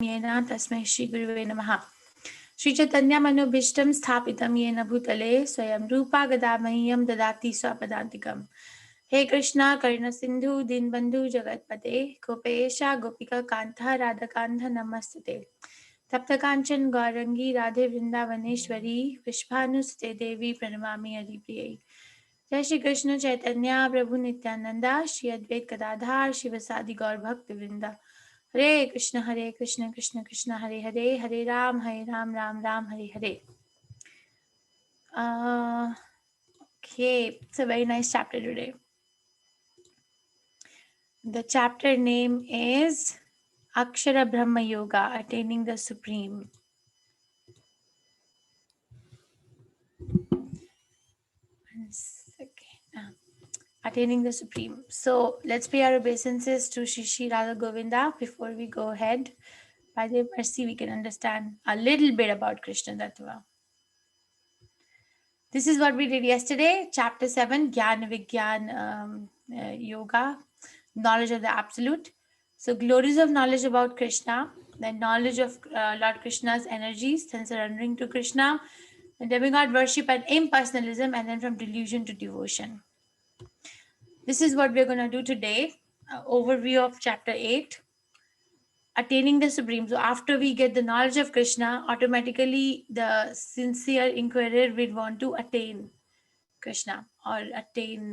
येन तस्मै श्रीगुरुवे नमः। श्रीचैतन्यमनोभीष्टं स्थापितं येन भूतले स्वयं रूपा गदा मह्यं ददाति स्वपदान्तिकम्। हे कृष्णा करुण सिन्धु दीनबन्धु जगत्पते गोपेश गोपिका कान्ता राधाकान्त नमस्ते। तप्त कांचन गौरंगी राधे वृंदावनेश्वरी विश्वानुसुते देवी प्रणमामि हरिप्रिये। जय श्री कृष्ण चैतन्य प्रभु नित्यानंदा श्री अद्वैत गदाधार शिवसादि गौर भक्त वृंदा। हरे कृष्ण कृष्ण कृष्ण हरे हरे, हरे Ram Ram Ram Hare Hare. Okay, it's a very nice chapter today. The chapter name is Akshara Brahma Yoga, Attaining the Supreme. One second. Attaining the Supreme. So let's pay our obeisances to Shri Shri Radha Govinda before we go ahead. By their mercy, we can understand a little bit about Krishna Tattva. This is what we did yesterday, chapter 7, Gyan Vigyan Yoga, knowledge of the Absolute. So, glories of knowledge about Krishna, then knowledge of Lord Krishna's energies, then surrendering to Krishna, then demigod worship and impersonalism, and then from delusion to devotion. This is what we're going to do today. Overview of chapter 8, attaining the Supreme. So, after we get the knowledge of Krishna, automatically the sincere inquirer will want to attain Krishna or attain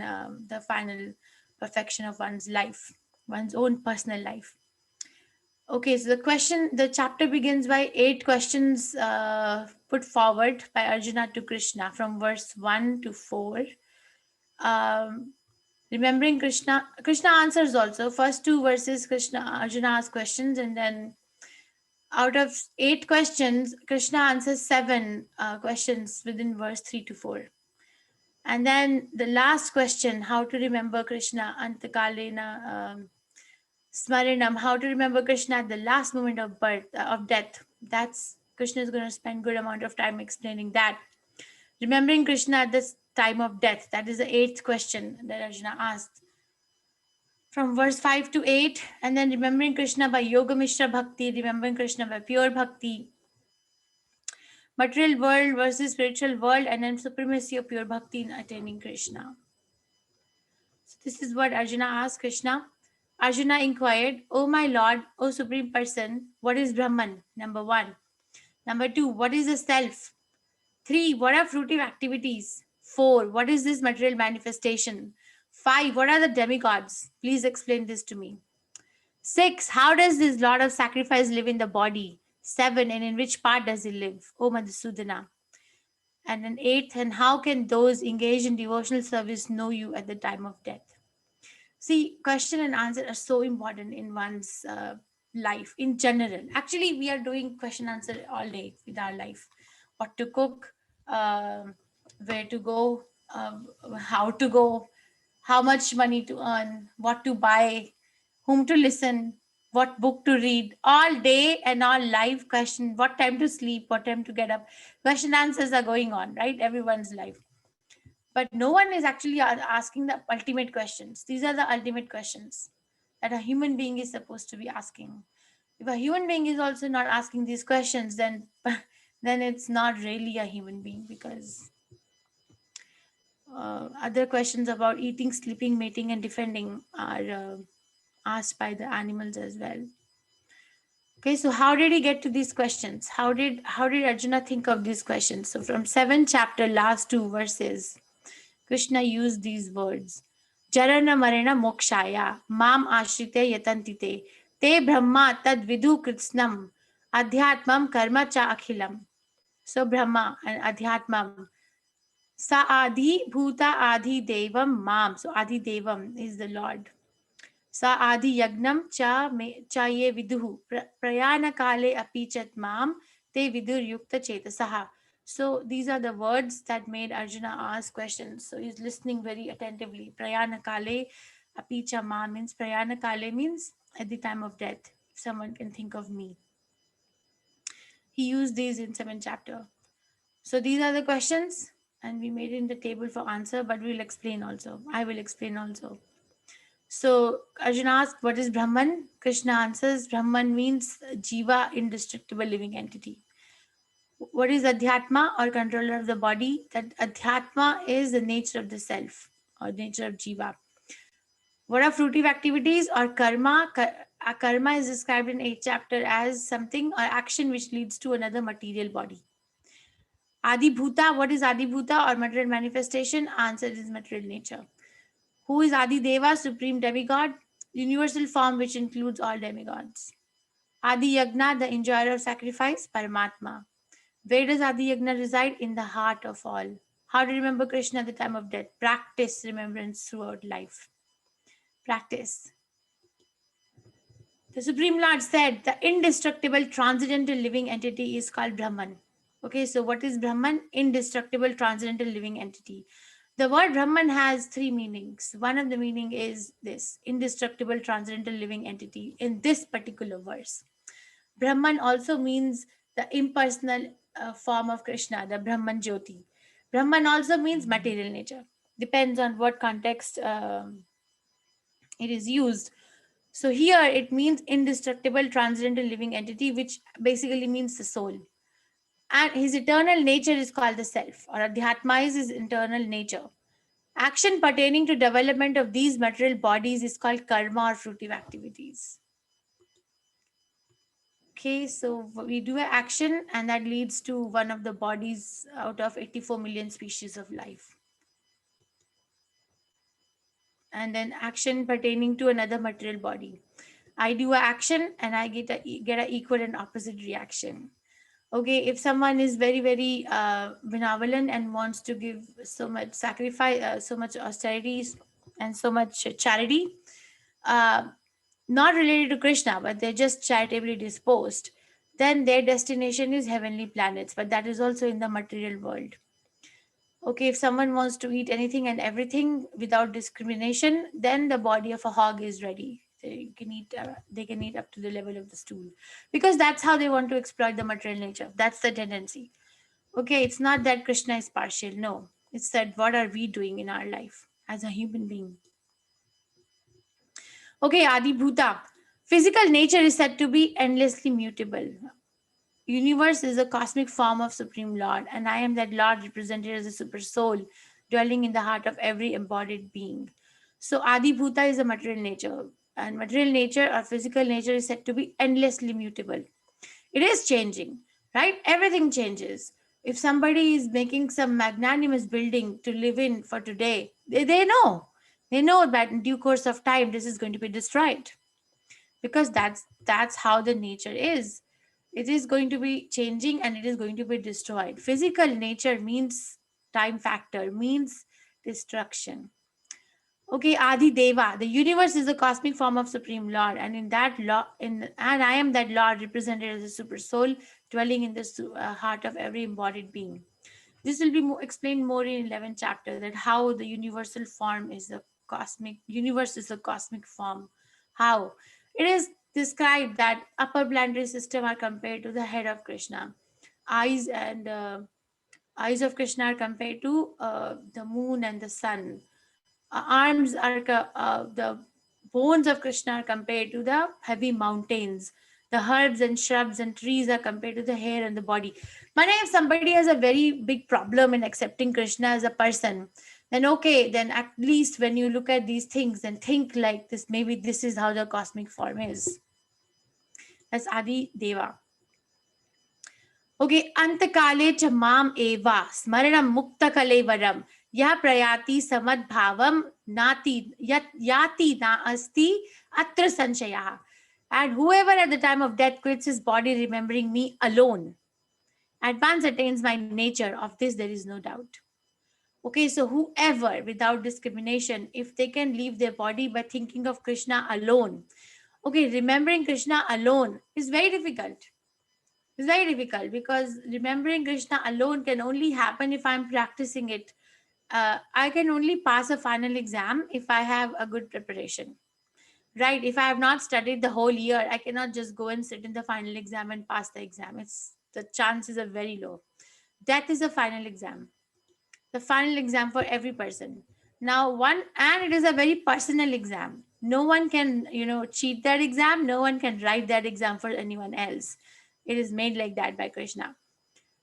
the final perfection of one's life, one's own personal life. Okay, so the chapter begins by 8 questions put forward by Arjuna to Krishna from verse 1 to 4. Remembering Krishna answers also. First 2 verses, Arjuna asks questions, and then out of 8 questions, Krishna answers 7 questions within verse 3 to 4. And then the last question, how to remember Krishna, Antakalena Smaranam, how to remember Krishna at the last moment of death. That's Krishna is going to spend good amount of time explaining that. Remembering Krishna at this time of death, that is the 8th question that Arjuna asked. From verse 5 to 8, and then remembering Krishna by Yoga Mishra Bhakti, remembering Krishna by pure Bhakti, material world versus spiritual world, and then supremacy of pure Bhakti in attaining Krishna. So this is what Arjuna asked Krishna. Arjuna inquired, O my Lord, O Supreme Person, what is Brahman? Number 1. Number 2, what is the self? 3, what are fruitive activities? 4, what is this material manifestation? 5, what are the demigods? Please explain this to me. 6, how does this Lord of sacrifice live in the body? 7, and in which part does he live? O Madhusudana. And then 8th, and how can those engaged in devotional service know you at the time of death? See, question and answer are so important in one's life in general. Actually, we are doing question answer all day with our life. What to cook, where to go, how to go, how much money to earn, what to buy, whom to listen, what book to read. All day and all life question, what time to sleep, what time to get up. Question answers are going on, right? Everyone's life. But no one is actually asking the ultimate questions. These are the ultimate questions that a human being is supposed to be asking. If a human being is also not asking these questions, then then it's not really a human being, because other questions about eating, sleeping, mating, and defending are asked by the animals as well. Okay, so how did he get to these questions? How did Arjuna think of these questions? So from 7th chapter, last 2 verses, Krishna used these words. Jarana marana mokshaya mam ashrite yatantite te brahma tad vidu kritsnam adhyatmam karma cha akhilam. So Brahma and Adhyatmam. Sa adi bhuta adi devam mam. So adi devam is the Lord. Sa adi yagnam cha ye viduhu prayana kale apichat mam te vidur yukta chetasaha. So these are the words that made Arjuna ask questions. So he's listening very attentively. Prayana kale apicha ma means, prayana kale means at the time of death, if someone can think of me. He used these in 7th chapter. So these are the questions, and we made it in the table for answer, but we'll explain also. I will explain also. So Arjuna asks, what is Brahman? Krishna answers, Brahman means Jiva, indestructible living entity. What is Adhyatma, or controller of the body? That Adhyatma is the nature of the self, or nature of Jiva. What are fruitive activities or karma? Karma is described in 8th chapter as something or action which leads to another material body. Adi Bhuta, what is Adi Bhuta or material manifestation? Answer is material nature. Who is Adi Deva, supreme demigod? Universal form which includes all demigods. Adi Yagna, the enjoyer of sacrifice, Paramatma. Where does Adi Yagna reside? In the heart of all. How to remember Krishna at the time of death? Practice remembrance throughout life. Practice. The Supreme Lord said the indestructible transcendental living entity is called Brahman. Okay, so what is Brahman? Indestructible transcendental living entity. The word Brahman has three meanings. One of the meaning is this indestructible transcendental living entity in this particular verse. Brahman also means the impersonal form of Krishna, the Brahman Jyoti. Brahman also means material nature. Depends on what context it is used. So here it means indestructible transcendental living entity, which basically means the soul. And his eternal nature is called the self, or Adhyatma is his internal nature. Action pertaining to development of these material bodies is called karma or fruitive activities. Okay, so we do an action and that leads to one of the bodies out of 84 million species of life. And then action pertaining to another material body. I do an action and I get a equal and opposite reaction. Okay, if someone is very benevolent and wants to give so much sacrifice, so much austerities and so much charity, uh, not related to Krishna, but they're just charitably disposed, then their destination is heavenly planets, but that is also in the material world. Okay, if someone wants to eat anything and everything without discrimination, then the body of a hog is ready. They can eat up to the level of the stool, because that's how they want to exploit the material nature. That's the tendency. Okay, it's not that Krishna is partial. No, it's that what are we doing in our life as a human being. Okay, Adi Bhuta. Physical nature is said to be endlessly mutable. Universe is a cosmic form of Supreme Lord, and I am that Lord represented as a super soul dwelling in the heart of every embodied being. So Adi Bhuta is a material nature, and material nature or physical nature is said to be endlessly mutable. It is changing, right? Everything changes. If somebody is making some magnanimous building to live in for today, they know. They know that in due course of time this is going to be destroyed, because that's how the nature is. It is going to be changing and it is going to be destroyed. Physical nature means time factor, means destruction. Okay, Adi Deva, the universe is a cosmic form of Supreme Lord, and in that law, and I am that Lord represented as a super soul dwelling in the heart of every embodied being. This will be explained more in 11th chapter, that how the universal form is a cosmic universe is a cosmic form. How it is described that upper planetary system are compared to the head of Krishna, eyes and eyes of Krishna are compared to the moon and the sun. Arms are the bones of Krishna are compared to the heavy mountains. The herbs and shrubs and trees are compared to the hair and the body. But if somebody has a very big problem in accepting Krishna as a person, then okay, then at least when you look at these things and think like this, maybe this is how the cosmic form is. That's Adi Deva. Okay, Antakale cha mam eva smaranam mukta kalevaram yah prayati samad bhavam nati yati na asti atra sanshaya. And whoever at the time of death quits his body remembering me alone, at once attains my nature. Of this there is no doubt. Okay, so whoever without discrimination, if they can leave their body by thinking of Krishna alone, okay, remembering Krishna alone is very difficult. It's very difficult because remembering Krishna alone can only happen if I'm practicing it. I can only pass a final exam if I have a good preparation. Right? If I have not studied the whole year, I cannot just go and sit in the final exam and pass the exam. It's the chances are very low. Death is a final exam, the final exam for every person. Now, one, and it is a very personal exam. No one can, cheat that exam. No one can write that exam for anyone else. It is made like that by Krishna.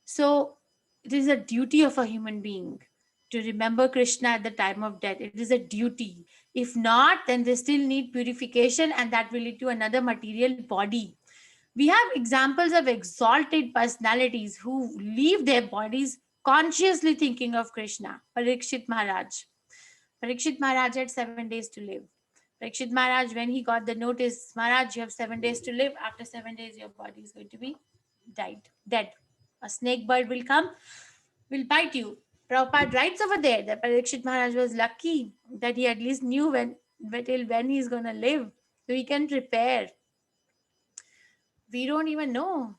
So it is a duty of a human being to remember Krishna at the time of death. It is a duty. If not, then they still need purification, and that will lead to another material body. We have examples of exalted personalities who leave their bodies consciously thinking of Krishna. Parikshit Maharaj. Parikshit Maharaj had 7 days to live. Parikshit Maharaj, when he got the notice, Maharaj, you have 7 days to live. After 7 days, your body is going to be dead. A snake bird will come, will bite you. Prabhupada writes over there that Parikshit Maharaj was lucky that he at least knew till when he's going to live. So he can prepare. We don't even know.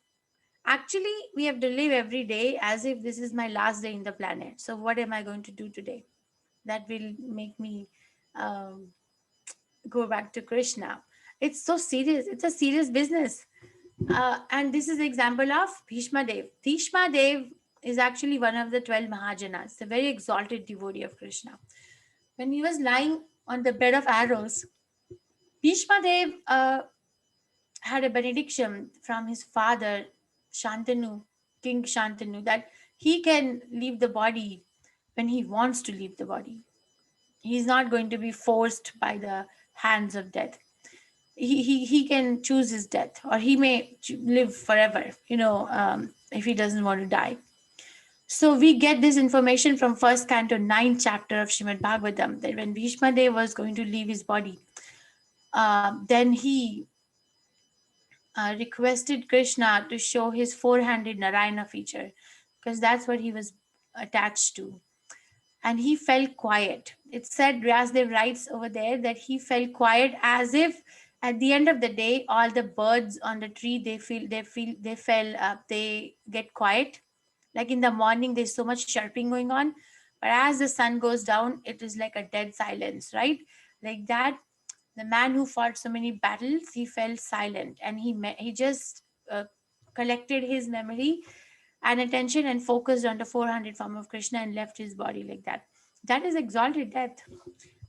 Actually, we have to live every day as if this is my last day in the planet. So what am I going to do today? That will make me um, go back to Krishna. It's so serious. It's a serious business. And this is the example of Bhishma Dev. Bhishma Dev is actually one of the 12 Mahajanas, a very exalted devotee of Krishna. When he was lying on the bed of arrows, Bhishma Dev had a benediction from his father, Shantanu, King Shantanu, that he can leave the body when he wants to leave the body. He's not going to be forced by the hands of death. He can choose his death, or he may live forever, if he doesn't want to die. So we get this information from first canto, 9th chapter of Srimad Bhagavatam, that when Bhishma Dev was going to leave his body, then he requested Krishna to show his four-handed Narayana feature, because that's what he was attached to. And he felt quiet. It said, Vyasdev writes over there that he felt quiet, as if at the end of the day, all the birds on the tree, they get quiet. Like in the morning, there's so much chirping going on, but as the sun goes down, it is like a dead silence, right? Like that, the man who fought so many battles, he fell silent, and he just collected his memory and attention and focused on the 400 form of Krishna and left his body like that. That is exalted death.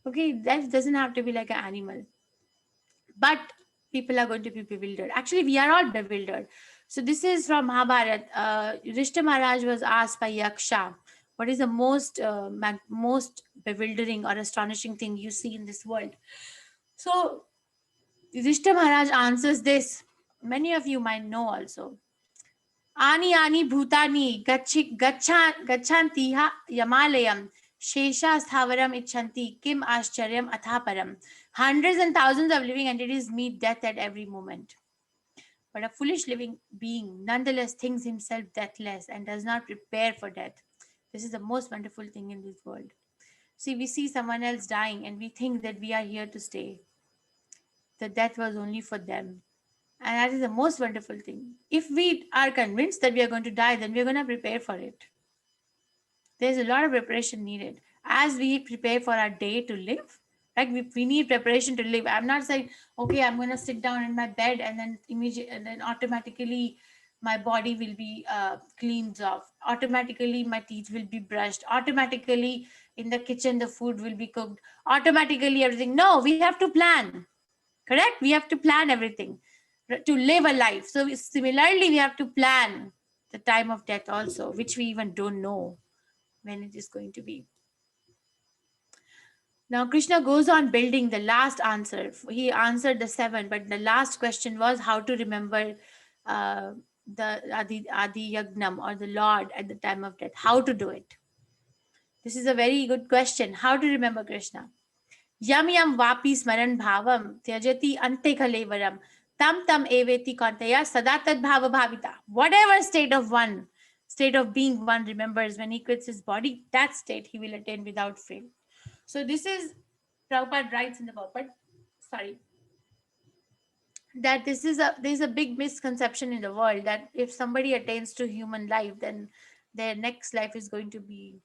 Okay, death doesn't have to be like an animal, but people are going to be bewildered. Actually, we are all bewildered. So this is from Mahabharat. Yudhishthira Maharaj was asked by Yaksha, what is the most bewildering or astonishing thing you see in this world? So Yudhishthira Maharaj answers this. Many of you might know also. Ani ani bhutani gachantiha yamalayam shesha sthavaram icchanti kim ascharyam athaparam. Hundreds and thousands of living entities meet death at every moment. But a foolish living being nonetheless thinks himself deathless and does not prepare for death. This is the most wonderful thing in this world. See, we see someone else dying and we think that we are here to stay. The death was only for them. And that is the most wonderful thing. If we are convinced that we are going to die, then we are going to prepare for it. There's a lot of preparation needed. As we prepare for our day to live, like we need preparation to live. I'm not saying, okay, I'm going to sit down in my bed and then automatically my body will be cleaned off. Automatically my teeth will be brushed. Automatically in the kitchen the food will be cooked. Automatically everything. No, we have to plan. Correct? We have to plan everything to live a life. So similarly, we have to plan the time of death also, which we even don't know when it is going to be. Now Krishna goes on building the last answer. He answered the seven, but the last question was how to remember the Adi Yagnam, or the Lord at the time of death. How to do it? This is a very good question. How to remember Krishna? Yam yam vapi smaran bhavam tyajati ante kalevaram tam tam eveti kantaya sadatad bhava bhavita. Whatever state of being one remembers when he quits his body, that state he will attain without fail. So this is Prabhupada writes in the book, but sorry, that there's a big misconception in the world that if somebody attains to human life, then their next life is going to be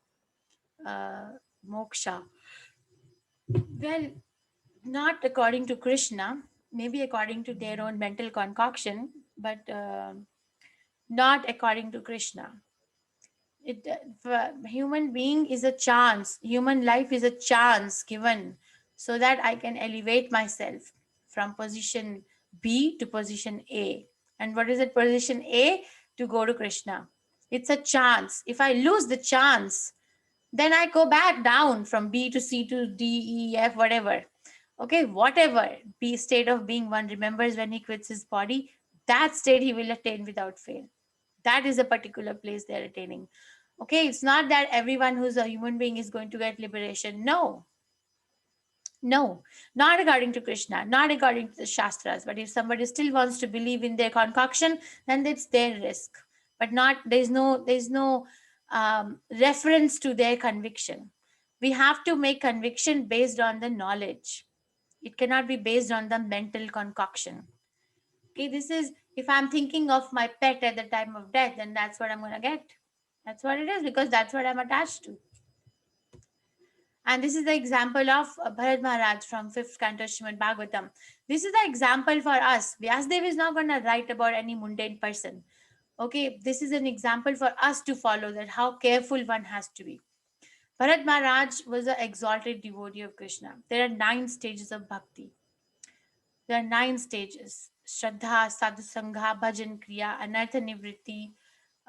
uh, moksha. Well, not according to Krishna, maybe according to their own mental concoction, but not according to Krishna. Human being is a chance. Human life is a chance given so that I can elevate myself from position B to position A. And what is it, position A? To go to Krishna. It's a chance. If I lose the chance, then I go back down from B to C to D, E, F, whatever. Okay, whatever B state of being one remembers when he quits his body, that state he will attain without fail. That is a particular place they're attaining. Okay, it's not that everyone who's a human being is going to get liberation. No, no, not according to Krishna, not according to the Shastras. But if somebody still wants to believe in their concoction, then it's their risk. But not there's no reference to their conviction. We have to make conviction based on the knowledge. It cannot be based on the mental concoction. Okay, this is if I'm thinking of my pet at the time of death, then that's what I'm gonna get. That's what it is because that's what I'm attached to. And this is the example of Bharat Maharaj from 5th canto Srimad Bhagavatam. This is the example for us. Vyasdev is not going to write about any mundane person. Okay, this is an example for us to follow that how careful one has to be. Bharat Maharaj was an exalted devotee of Krishna. There are 9 stages of bhakti. There are 9 stages: Shraddha, Sadhusangha, Bhajan Kriya, Anartha Nivritti,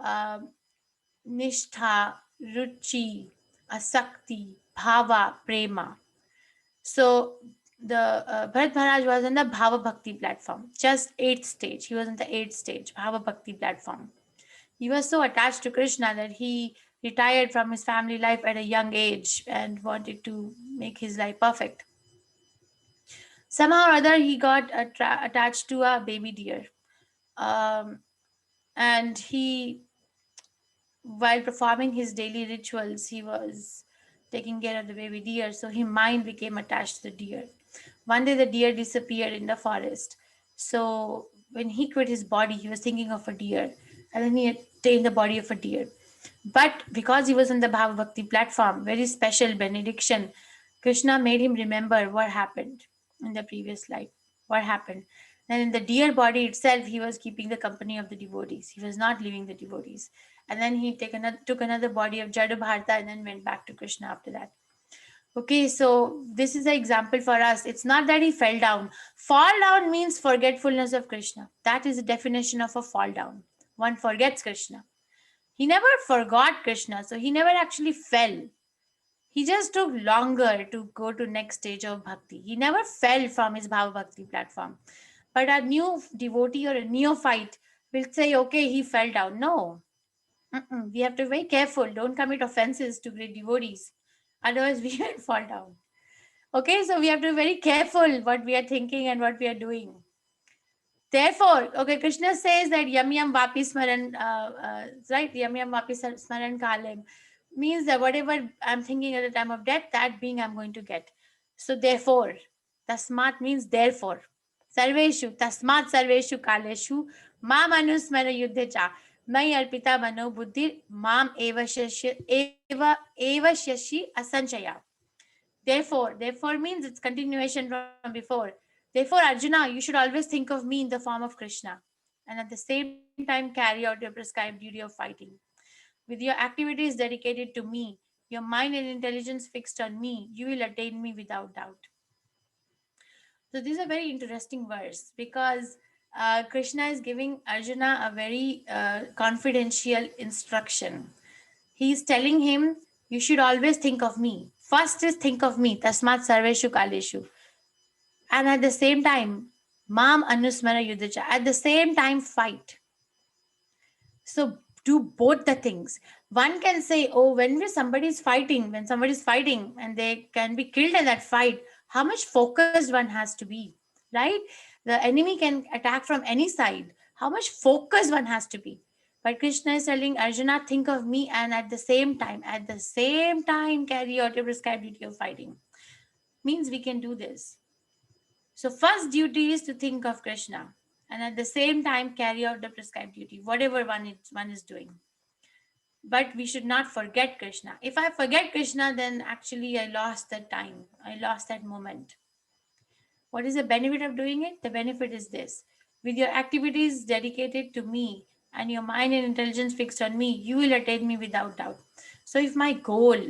um, Nishtha, Ruchi, Asakti, Bhava, Prema. So the Bharat Maharaj was on the Bhava Bhakti platform, just 8th stage. He was on the 8th stage, Bhava Bhakti platform. He was so attached to Krishna that he retired from his family life at a young age and wanted to make his life perfect. Somehow or other, he got attached to a baby deer. Um, and he, while performing his daily rituals, he was taking care of the baby deer. So his mind became attached to the deer. One day, the deer disappeared in the forest. So when he quit his body, he was thinking of a deer, and then he attained the body of a deer. But because he was on the Bhava Bhakti platform, very special benediction, Krishna made him remember what happened in the previous life. What happened? And in the deer body itself, he was keeping the company of the devotees. He was not leaving the devotees. And then he took another body of Jadabharata and then went back to Krishna after that. Okay, so this is an example for us. It's not that he fell down. Fall down means forgetfulness of Krishna. That is the definition of a fall down. One forgets Krishna. He never forgot Krishna, so he never actually fell. He just took longer to go to next stage of bhakti. He never fell from his Bhava Bhakti platform. But a new devotee or a neophyte will say, okay, he fell down. No. We have to be very careful. Don't commit offenses to great devotees. Otherwise, we will fall down. Okay, so we have to be very careful what we are thinking and what we are doing. Therefore, okay, Krishna says that yam yam vapi smaran, right? Yam yam vapi smaran kalem means that whatever I'm thinking at the time of death, that being I'm going to get. So therefore, tasmat means therefore. Sarveshu, tasmat sarveshu kaleshu, mam anusmara yuddhe cha. Mai arpita mano buddhi, mam eva shashi asanchaya. Therefore means it's continuation from before. Therefore, Arjuna, you should always think of me in the form of Krishna, and at the same time carry out your prescribed duty of fighting. With your activities dedicated to me, your mind and intelligence fixed on me, you will attain me without doubt. So this is a very interesting verse because Krishna is giving Arjuna a very confidential instruction. He is telling him, you should always think of me. First is think of me, tasmat sarveshu kaleshu. And at the same time, mam anusmara yuddhacha. At the same time, fight. So do both the things. One can say, oh, when somebody's fighting, when somebody's fighting and they can be killed in that fight, how much focused one has to be, right? The enemy can attack from any side. How much focused one has to be. But Krishna is telling Arjuna, think of me, and at the same time, carry out your prescribed duty of fighting. Means we can do this. So first duty is to think of Krishna and at the same time carry out the prescribed duty, whatever one is doing. But we should not forget Krishna. If I forget Krishna, then actually I lost that time. I lost that moment. What is the benefit of doing it? The benefit is this. With your activities dedicated to me and your mind and intelligence fixed on me, you will attain me without doubt. So if my goal,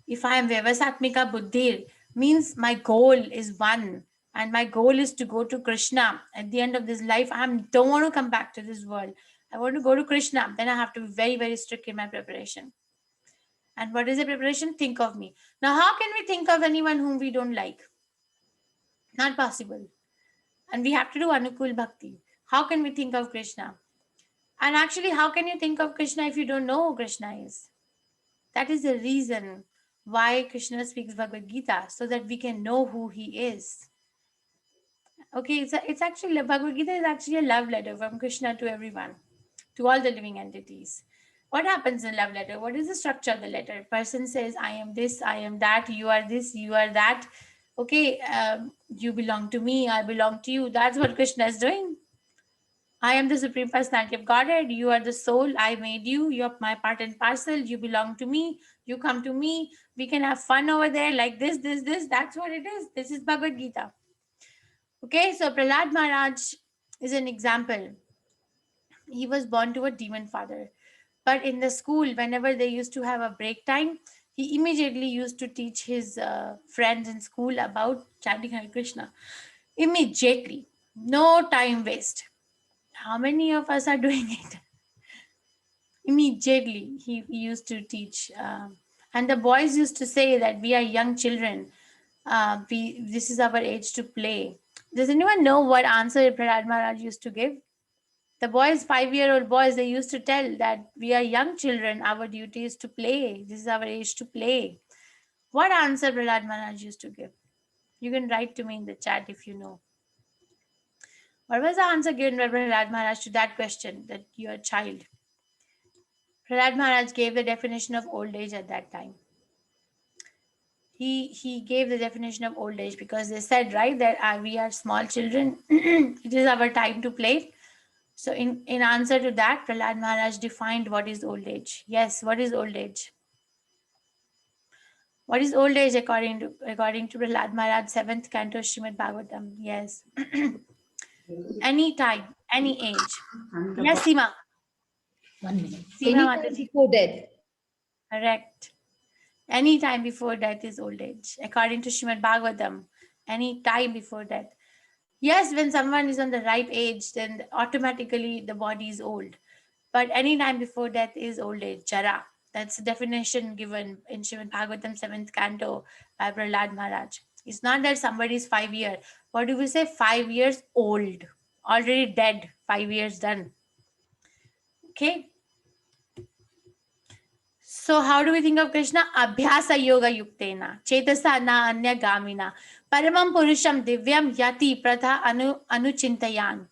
if I am Vyavasatmika Buddhir, means my goal is one, and my goal is to go to Krishna at the end of this life. I don't want to come back to this world. I want to go to Krishna. Then I have to be very, very strict in my preparation. And what is the preparation? Think of me. Now, how can we think of anyone whom we don't like? Not possible. And we have to do Anukul Bhakti. How can we think of Krishna? And actually, how can you think of Krishna if you don't know who Krishna is? That is the reason why Krishna speaks Bhagavad Gita, so that we can know who he is. Okay, it's actually, Bhagavad Gita is actually a love letter from Krishna to everyone, to all the living entities. What happens in love letter? What is the structure of the letter? Person says, I am this, I am that, you are this, you are that. Okay, you belong to me, I belong to you. That's what Krishna is doing. I am the Supreme Personality of Godhead. You are the soul. I made you. You're my part and parcel. You belong to me. You come to me. We can have fun over there like this. That's what it is. This is Bhagavad Gita. Okay, so Prahlad Maharaj is an example. He was born to a demon father. But in the school, whenever they used to have a break time, he immediately used to teach his friends in school about chanting Hare Krishna. Immediately. No time waste. How many of us are doing it? Immediately he used to teach, and the boys used to say that we are young children, this is our age to play. Does anyone know what answer Prahlad Maharaj used to give? The boys, 5-year-old boys, they used to tell that we are young children, our duty is to play, this is our age to play. What answer Prahlad Maharaj used to give? You can write to me in the chat if you know. What was the answer given by Prahlad Maharaj to that question, that you're a child? Prahlad Maharaj gave the definition of old age at that time. He gave the definition of old age because they said, right, that we are small children. It is our time to play. So in answer to that, Prahlad Maharaj defined what is old age. Yes, what is old age? What is old age according to Prahlad Maharaj, 7th canto Srimad Bhagavatam? Yes. Any time, any age. Yes, Seema. 1 minute. Seema Anytime Mataji. before death. Correct. Any time before death is old age. According to Srimad Bhagavatam, any time before death. Yes, when someone is on the ripe age, then automatically the body is old. But any time before death is old age, jara. That's the definition given in Srimad Bhagavatam 7th canto by Prahlad Maharaj. It's not that somebody is 5 years. What do we say? 5 years old. Already dead. 5 years done. Okay. So how do we think of Krishna? Abhyasa yoga yuktena, chetasa na anya gamina, paramam purusham divyam yati pratha anuchintayan.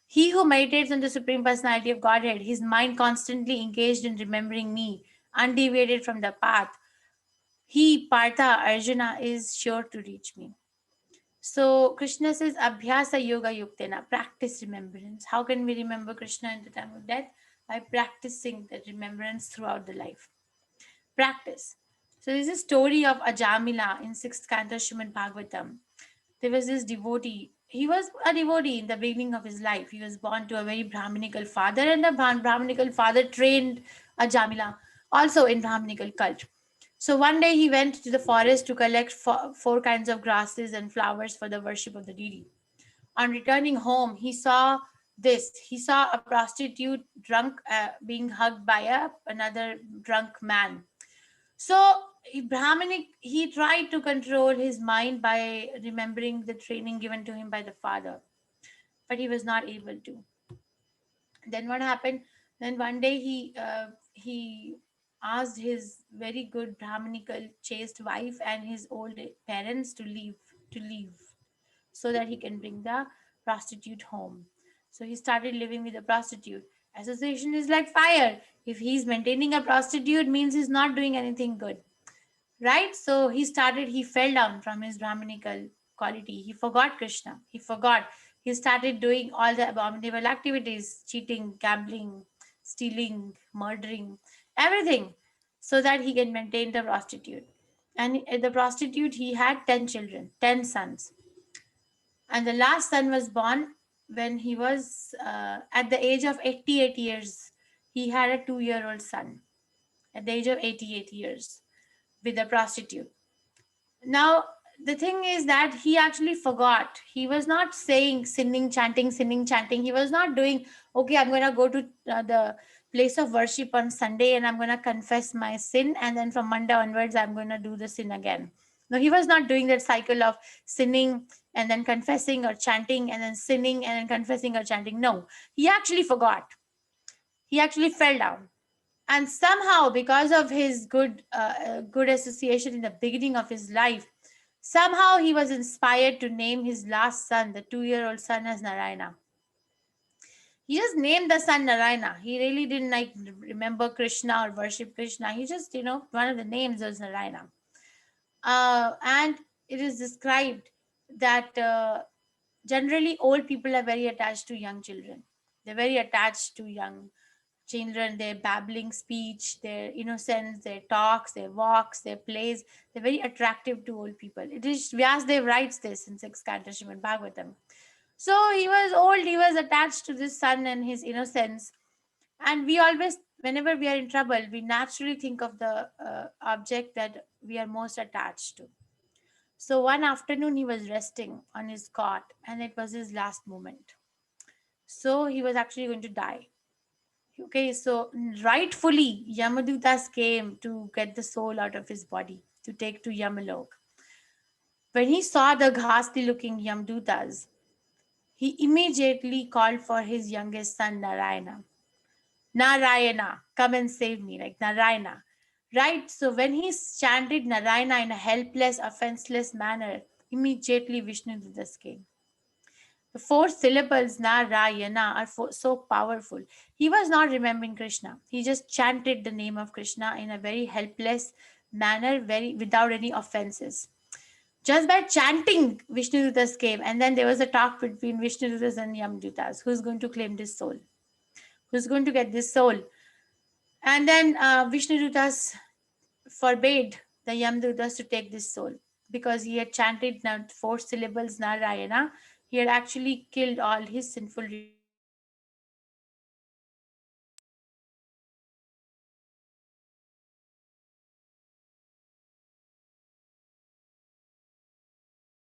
He who meditates on the Supreme Personality of Godhead, his mind constantly engaged in remembering me, undeviated from the path, he, Partha, Arjuna, is sure to reach me. So Krishna says, Abhyasa yoga yuktena, practice remembrance. How can we remember Krishna in the time of death? By practicing the remembrance throughout the life. Practice. So there's a story of Ajamila in 6th canto Srimad Bhagavatam. There was this devotee. He was a devotee in the beginning of his life. He was born to a very Brahminical father, and the Brahminical father trained Ajamila also in Brahminical cult. So one day he went to the forest to collect four kinds of grasses and flowers for the worship of the deity. On returning home, he saw this. He saw a prostitute drunk being hugged by another drunk man. So Brahmanic, he tried to control his mind by remembering the training given to him by the father, but he was not able to. Then what happened? Then one day he asked his very good Brahmanical chaste wife and his old parents to leave so that he can bring the prostitute home. So he started living with a prostitute. Association is like fire. If he's maintaining a prostitute, means he's not doing anything good, right? So he fell down from his Brahminical quality. He forgot Krishna. He started doing all the abominable activities, cheating, gambling, stealing, murdering, everything, so that he can maintain the prostitute. And the prostitute, he had 10 children, 10 sons. And the last son was born when he was at the age of 88 years. He had a 2-year-old son at the age of 88 years with a prostitute. Now, the thing is that he actually forgot. He was not saying sinning, chanting, sinning, chanting. He was not doing, okay, I'm going to go to the place of worship on Sunday and I'm going to confess my sin. And then from Monday onwards, I'm going to do the sin again. No, he was not doing that cycle of sinning and then confessing or chanting and then sinning and then confessing or chanting. No, he actually forgot. He actually fell down, and somehow because of his good association in the beginning of his life, somehow he was inspired to name his last son, the 2-year-old son, as Narayana. He just named the son Narayana. He really didn't like remember Krishna or worship Krishna. He just, one of the names was Narayana. And it is described that generally old people are very attached to young children. They're very attached to young children, their babbling speech, their innocence, their talks, their walks, their plays. They're very attractive to old people. It is Vyasdev writes this in sixth canto Srimad Bhagavatam. So he was old, he was attached to this son and his innocence. And we always, whenever we are in trouble, we naturally think of the object that we are most attached to. So one afternoon, he was resting on his cot, and it was his last moment. So he was actually going to die. Okay, so rightfully, Yamadutas came to get the soul out of his body to take to Yamalok. When he saw the ghastly looking Yamadutas, he immediately called for his youngest son, Narayana. Narayana, come and save me, like Narayana. Right? So when he chanted Narayana in a helpless, offenseless manner, immediately Vishnudutas came. The four syllables Narayana are so powerful. He was not remembering Krishna. He just chanted the name of Krishna in a very helpless manner, very without any offenses. Just by chanting, Vishnudutas came, and then there was a talk between Vishnudutas and Yamdutas. Who's going to claim this soul? Who's going to get this soul? And then Vishnudutas forbade the Yamdutas to take this soul because he had chanted now 4 syllables Narayana. He had actually killed all his sinful relations.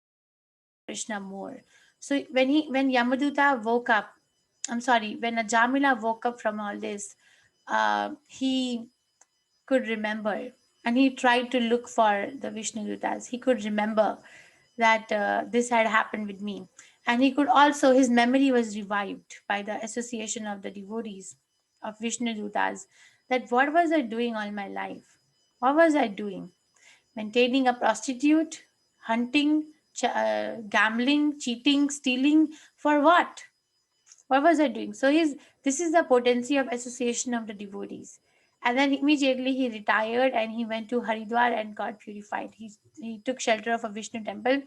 So he was not Krishna more. So when Yamaduta woke up, I'm sorry, when Jamila woke up from all this, he could remember, and he tried to look for the Vishnudutas. He could remember that this had happened with me, and he could also, his memory was revived by the association of the devotees of Vishnudutas. That what was I doing all my life? What was I doing? Maintaining a prostitute, hunting, gambling, cheating, stealing, for what? What was I doing? So this is the potency of association of the devotees. And then immediately he retired and he went to Haridwar and got purified. He took shelter of a Vishnu temple.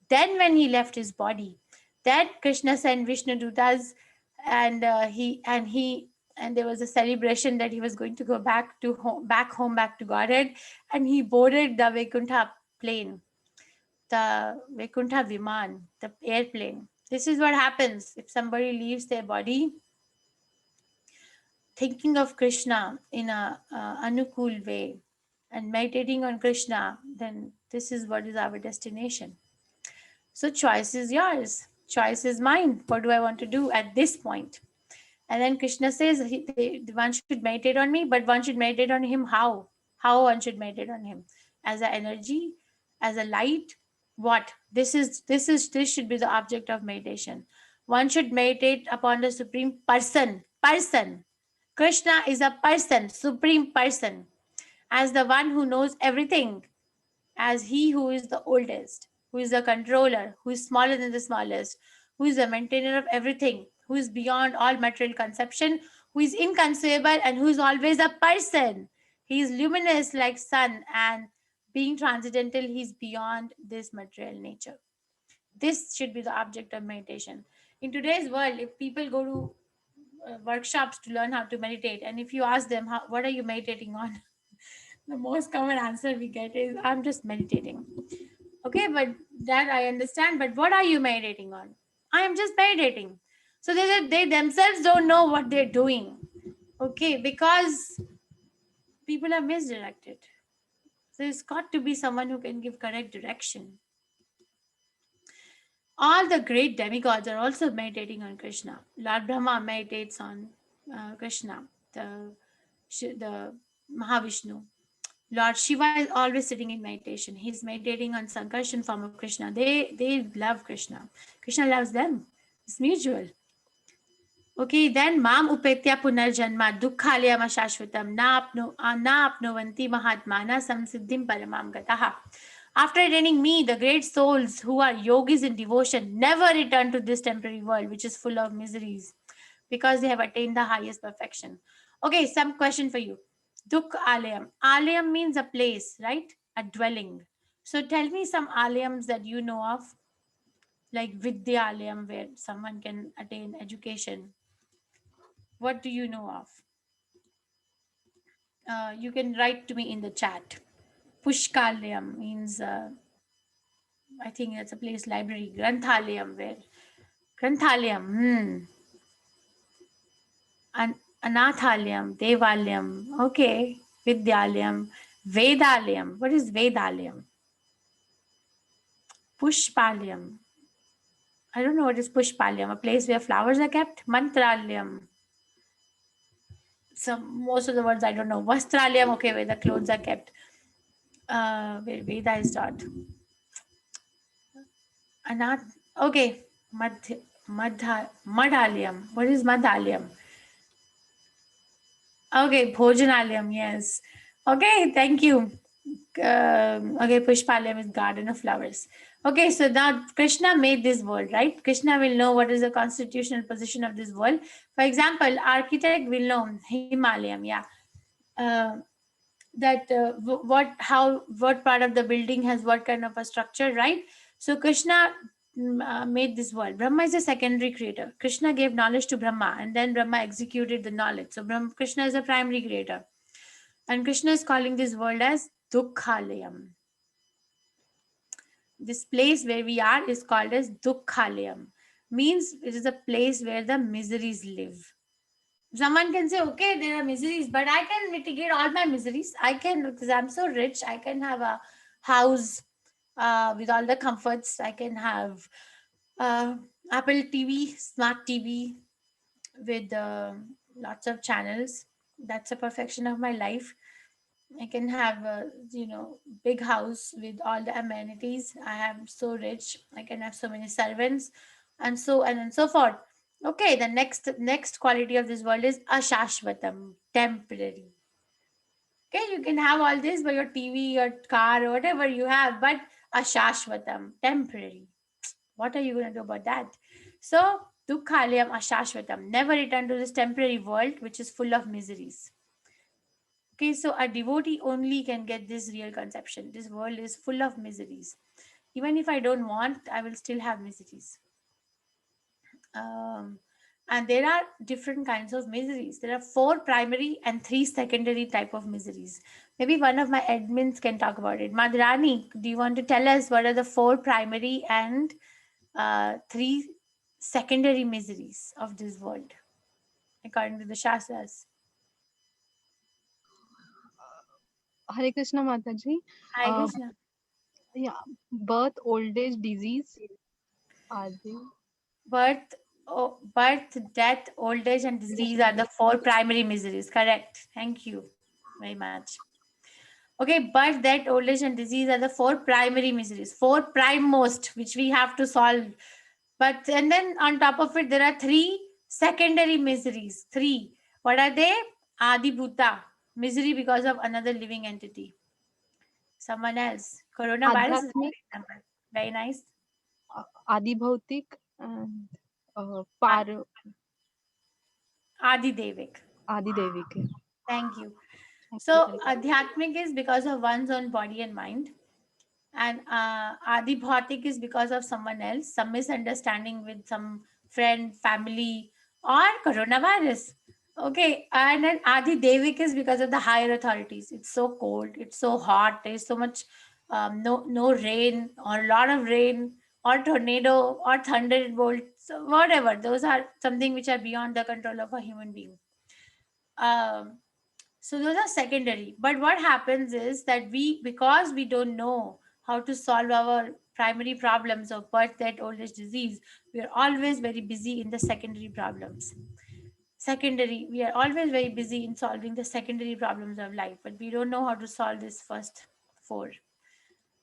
Then when he left his body, then Krishna sent Vishnu Dutas, and and there was a celebration that he was going to go back to Godhead, and he boarded the Vaikuntha plane, the Vaikuntha Viman, the airplane. This is what happens if somebody leaves their body thinking of Krishna in a anukul way and meditating on Krishna, then this is what is our destination. So choice is yours. Choice is mine. What do I want to do at this point? And then Krishna says one should meditate on me, but one should meditate on him how? How one should meditate on him? As an energy, as a light? What? This should be the object of meditation. One should meditate upon the Supreme Person. Person. Krishna is a person, Supreme Person, as the one who knows everything, as he who is the oldest, who is the controller, who is smaller than the smallest, who is the maintainer of everything, who is beyond all material conception, who is inconceivable, and who is always a person. He is luminous like sun, and being transcendental, he is beyond this material nature. This should be the object of meditation. In today's world, if people go to workshops to learn how to meditate, and if you ask them, what are you meditating on? The most common answer we get is, I'm just meditating. Okay, but that I understand, but what are you meditating on? I am just meditating. So they themselves don't know what they're doing. Okay, because people are misdirected. So it's got to be someone who can give correct direction. All the great demigods are also meditating on Krishna. Lord Brahma meditates on Krishna, the Mahavishnu. Lord Shiva is always sitting in meditation. He's meditating on Sankarshan form of Krishna. They love Krishna. Krishna loves them. It's mutual. Okay, then Mam Upetya Punarjanma Dukkhalayama Shashvatam Na Apnuvanti Mahatmana Samsiddhim Paramam Gataha. After attaining me, the great souls who are yogis in devotion never return to this temporary world, which is full of miseries, because they have attained the highest perfection. Okay, some question for you. Dukh Alayam. Alayam means a place, right? A dwelling. So tell me some alayams that you know of, like Vidyalayam, where someone can attain education. What do you know of? You can write to me in the chat. Pushkalayam means, I think that's a place, library. Granthalayam, where? Granthalayam, Anathalayam, Devalayam, okay. Vidyalayam, Vedalayam. What is Vedalayam? Pushpalayam. I don't know what is Pushpalayam, a place where flowers are kept. Mantralayam. Most of the words I don't know. Vastralayam, okay, where the clothes are kept. Where Veda is taught. Anath. Okay. Madhalyam. What is Madhalyam? Okay, Bhojanalyam. Yes. Okay, thank you. Okay, Pushpalayam is garden of flowers. Okay, so now Krishna made this world, right? Krishna will know what is the constitutional position of this world. For example, architect will know Himalayam. Yeah. Uh, that what part of the building has what kind of a structure, right? So Krishna made this world. Brahma is a secondary creator. Krishna gave knowledge to Brahma, and then Brahma executed the knowledge. So Krishna is a primary creator, and Krishna is calling this world as Dukkhalayam. This place where we are is called as Dukkhalayam, means it is a place where the miseries live. Someone can say, okay, there are miseries, but I can mitigate all my miseries. I can, because I'm so rich, I can have a house with all the comforts. I can have uh, Apple TV, smart TV with lots of channels. That's a perfection of my life. I can have a big house with all the amenities. I am so rich. I can have so many servants, and so on and so forth. Okay, the next quality of this world is ashashvatam, temporary. Okay, you can have all this by your TV, your car, or whatever you have, but ashashvatam, temporary. What are you going to do about that? So dukkhalayam ashashvatam, never return to this temporary world which is full of miseries. Okay, so a devotee only can get this real conception. This world is full of miseries. Even if I don't want, I will still have miseries. Um, and there are different kinds of miseries. There are 4 primary and 3 secondary type of miseries. Maybe one of my admins can talk about it. Madhrani, do you want to tell us what are the 4 primary and 3 secondary miseries of this world according to the Shastras? Hare Krishna Mataji. Hi, Uh, Krishna. yeah, birth, old age, disease. Are they? Birth, death, old age, and disease are the 4 primary miseries. Correct. Thank you very much. Okay, birth, death, old age, and disease are the 4 primary miseries. 4 prime most, which we have to solve. But and then on top of it, there are 3 secondary miseries. Three. What are they? Adi Bhuta, misery because of another living entity. Someone else. Coronavirus is a Adhyatmik, good example. Very nice. Adi Bhautik, and Par Adi Devik. Adi Devik. Thank you. Thank you, So, Hare Krishna. Adhyatmic is because of one's own body and mind, and Adi Bhautik is because of someone else, some misunderstanding with some friend, family, or coronavirus. Okay, and then Adi Devik is because of the higher authorities. It's so cold, it's so hot, there's so much no rain, or a lot of rain, or tornado, or thunderbolt, so whatever. Those are something which are beyond the control of a human being. Um, so those are secondary. But what happens is that because we don't know how to solve our primary problems of birth, death, old age, disease, we are always very busy in the secondary problems. We are always very busy in solving the secondary problems of life, but we don't know how to solve this first four.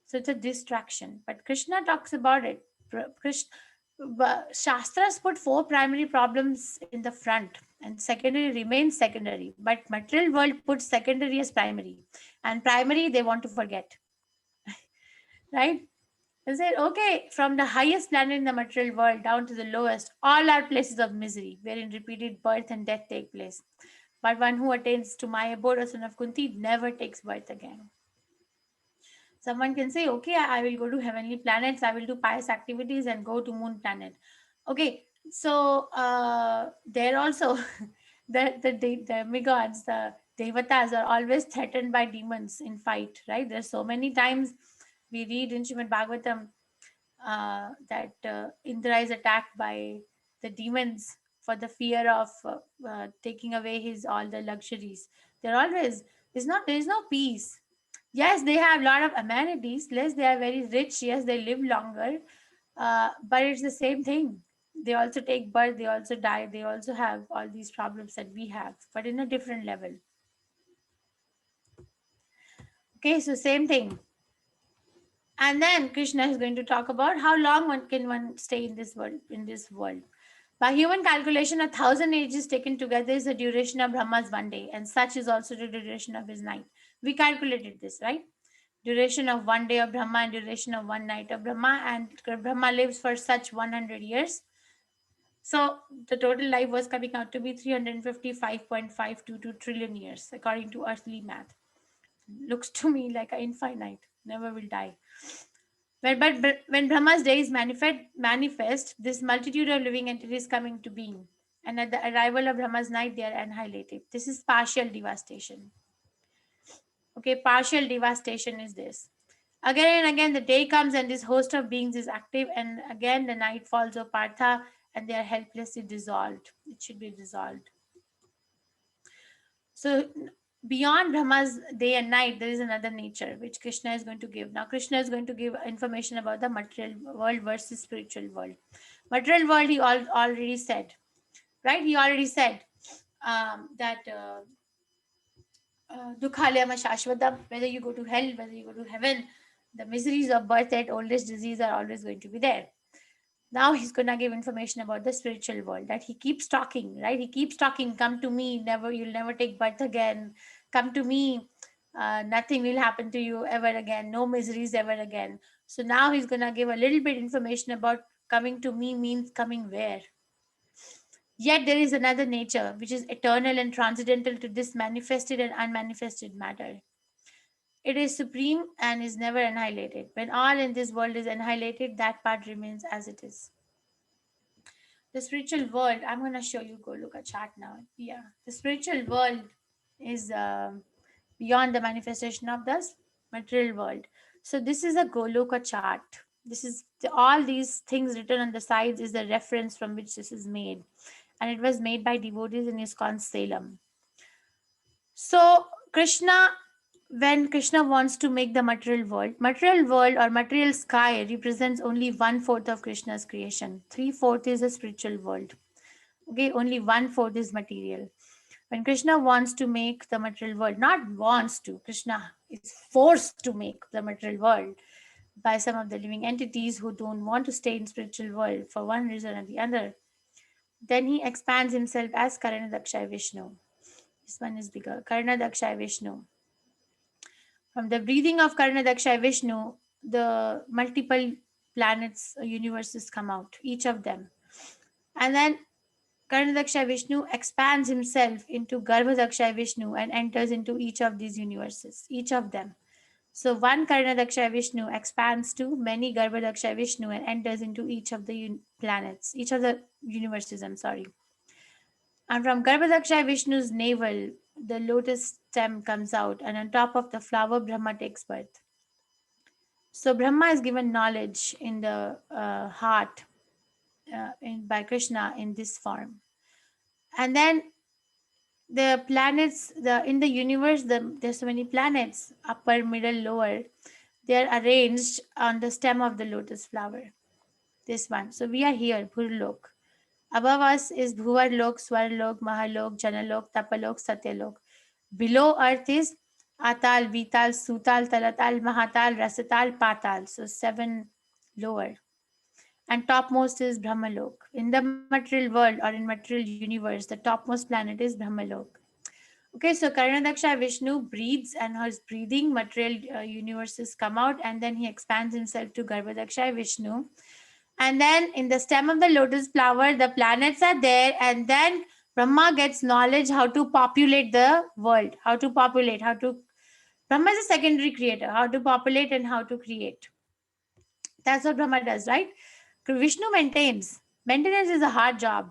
So it's a distraction. But Krishna talks about it. Krishna, Shastras put four primary problems in the front, and secondary remains secondary. But material world puts secondary as primary, and primary they want to forget, right? They said, okay, from the highest planet in the material world down to the lowest, all are places of misery, wherein repeated birth and death take place. But one who attains to my abode, or son of Kunti, never takes birth again. Someone can say, okay, I will go to heavenly planets, I will do pious activities and go to moon planet. Okay, so there also the demigods, the devatas are always threatened by demons in fight, right? There's so many times we read in Srimad Bhagavatam that Indra is attacked by the demons for the fear of taking away his all the luxuries. They're always there is no peace. Yes, they have a lot of amenities. Yes, they are very rich. Yes, they live longer. But it's the same thing. They also take birth. They also die. They also have all these problems that we have, but in a different level. Okay, so same thing. And then Krishna is going to talk about how long one stay in this world. By human calculation, 1,000 ages taken together is the duration of Brahma's one day, and such is also the duration of his night. We calculated this, right? Duration of one day of Brahma and duration of one night of Brahma, and Brahma lives for such 100 years. So the total life was coming out to be 355.522 trillion years, according to earthly math. Looks to me like an infinite, never will die. But when Brahma's days manifest, this multitude of living entities come into being. And at the arrival of Brahma's night, they are annihilated. This is partial devastation. Okay, partial devastation is this. Again and again, the day comes and this host of beings is active, and again the night falls of Partha and they are helplessly dissolved. It should be dissolved. So, beyond Brahma's day and night, there is another nature which Krishna is going to give. Now, Krishna is going to give information about the material world versus spiritual world. Material world, he already said, right? He already said that Dukhalayama Shashvatam, whether you go to hell, whether you go to heaven, the miseries of birth, death, old age, disease are always going to be there. Now he's gonna give information about the spiritual world, that he keeps talking, right? He keeps talking, come to me, you'll never take birth again. Come to me, nothing will happen to you ever again, no miseries ever again. So now he's gonna give a little bit information about coming to me means coming where. Yet there is another nature which is eternal and transcendental to this manifested and unmanifested matter. It is supreme and is never annihilated. When all in this world is annihilated, that part remains as it is. The spiritual world, I'm going to show you, go look at chart now. Yeah, the spiritual world is beyond the manifestation of the material world. So this is a Goloka chart. This is all these things written on the sides is the reference from which this is made, and it was made by devotees in ISKCON Salem. So Krishna, when Krishna wants to make the material world or material sky represents only 1/4 of Krishna's creation. 3/4 is the spiritual world. Okay, only 1/4 is material. When Krishna wants to make the material world, not wants to, Krishna is forced to make the material world by some of the living entities who don't want to stay in spiritual world for one reason or the other. Then he expands himself as Karanadakshay Vishnu. This one is bigger. Karanadakshay Vishnu. From the breathing of Karanadakshay Vishnu, the multiple planets, universes come out, each of them. And then Karanadakshay Vishnu expands himself into Garbhadakshay Vishnu and enters into each of these universes, each of them. So one Karanadakshay Vishnu expands to many Garbhadakshay Vishnu and enters into each of the planets, each of the universes, I'm sorry. And from Garbhadakshay Vishnu's navel, the lotus stem comes out, and on top of the flower, Brahma takes birth. So Brahma is given knowledge in the heart by Krishna in this form. And then the planets, in the universe, there's so many planets, upper, middle, lower. They are arranged on the stem of the lotus flower. This one. So we are here, Bhurlok. Above us is Bhuvarlok, Swarlok, Mahalok, Janalok, Tapalok, Satyalok. Below earth is Atal, Vital, Sutal, Talatal, Mahatal, Rasatal, Patal. So 7 lower. And topmost is Brahmalok. In the material world or in material universe, the topmost planet is Brahmalok. Okay, so Karanadaksha Vishnu breathes, and his breathing material universes come out, and then he expands himself to Garbhadaksha Vishnu. And then in the stem of the lotus flower, the planets are there, and then Brahma gets knowledge how to populate the world, how to populate, how to. Brahma is a secondary creator, how to populate and how to create. That's what Brahma does, right? Vishnu maintains. Maintenance is a hard job.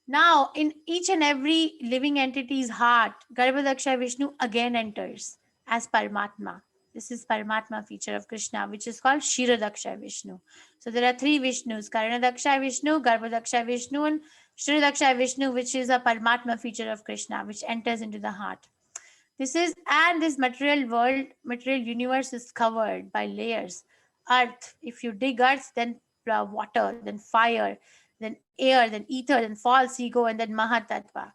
Now, in each and every living entity's heart, Garbhadaksha Vishnu again enters as Paramatma. This is Paramatma feature of Krishna, which is called Shiradaksha Vishnu. So there are three Vishnus: Karanadaksha Vishnu, Garbhadaksha Vishnu, and Shiradaksha Vishnu, which is a Paramatma feature of Krishna, which enters into the heart. This material world, material universe is covered by layers. Earth, if you dig earth, then water, then fire, then air, then ether, then false ego, and then Mahatattva.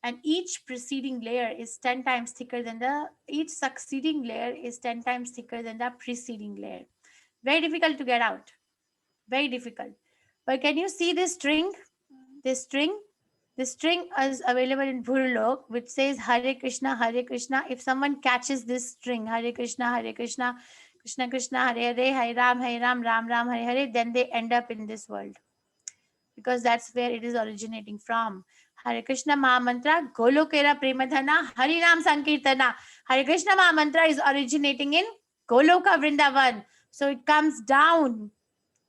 And each preceding layer is 10 times thicker than each succeeding layer is 10 times thicker than the preceding layer. Very difficult to get out. Very difficult. But can you see this string? This string? This string is available in Bhurlok, which says Hare Krishna, Hare Krishna. If someone catches this string, Hare Krishna, Hare Krishna, Krishna Krishna, Hare Hare, Hare Ram, Ram Ram, Hare Hare, then they end up in this world. Because that's where it is originating from. Hare Krishna Mahamantra, Golokera Premadhana, Hari Ram Sankirtana. Hare Krishna Mahamantra is originating in Goloka Vrindavan. So it comes down.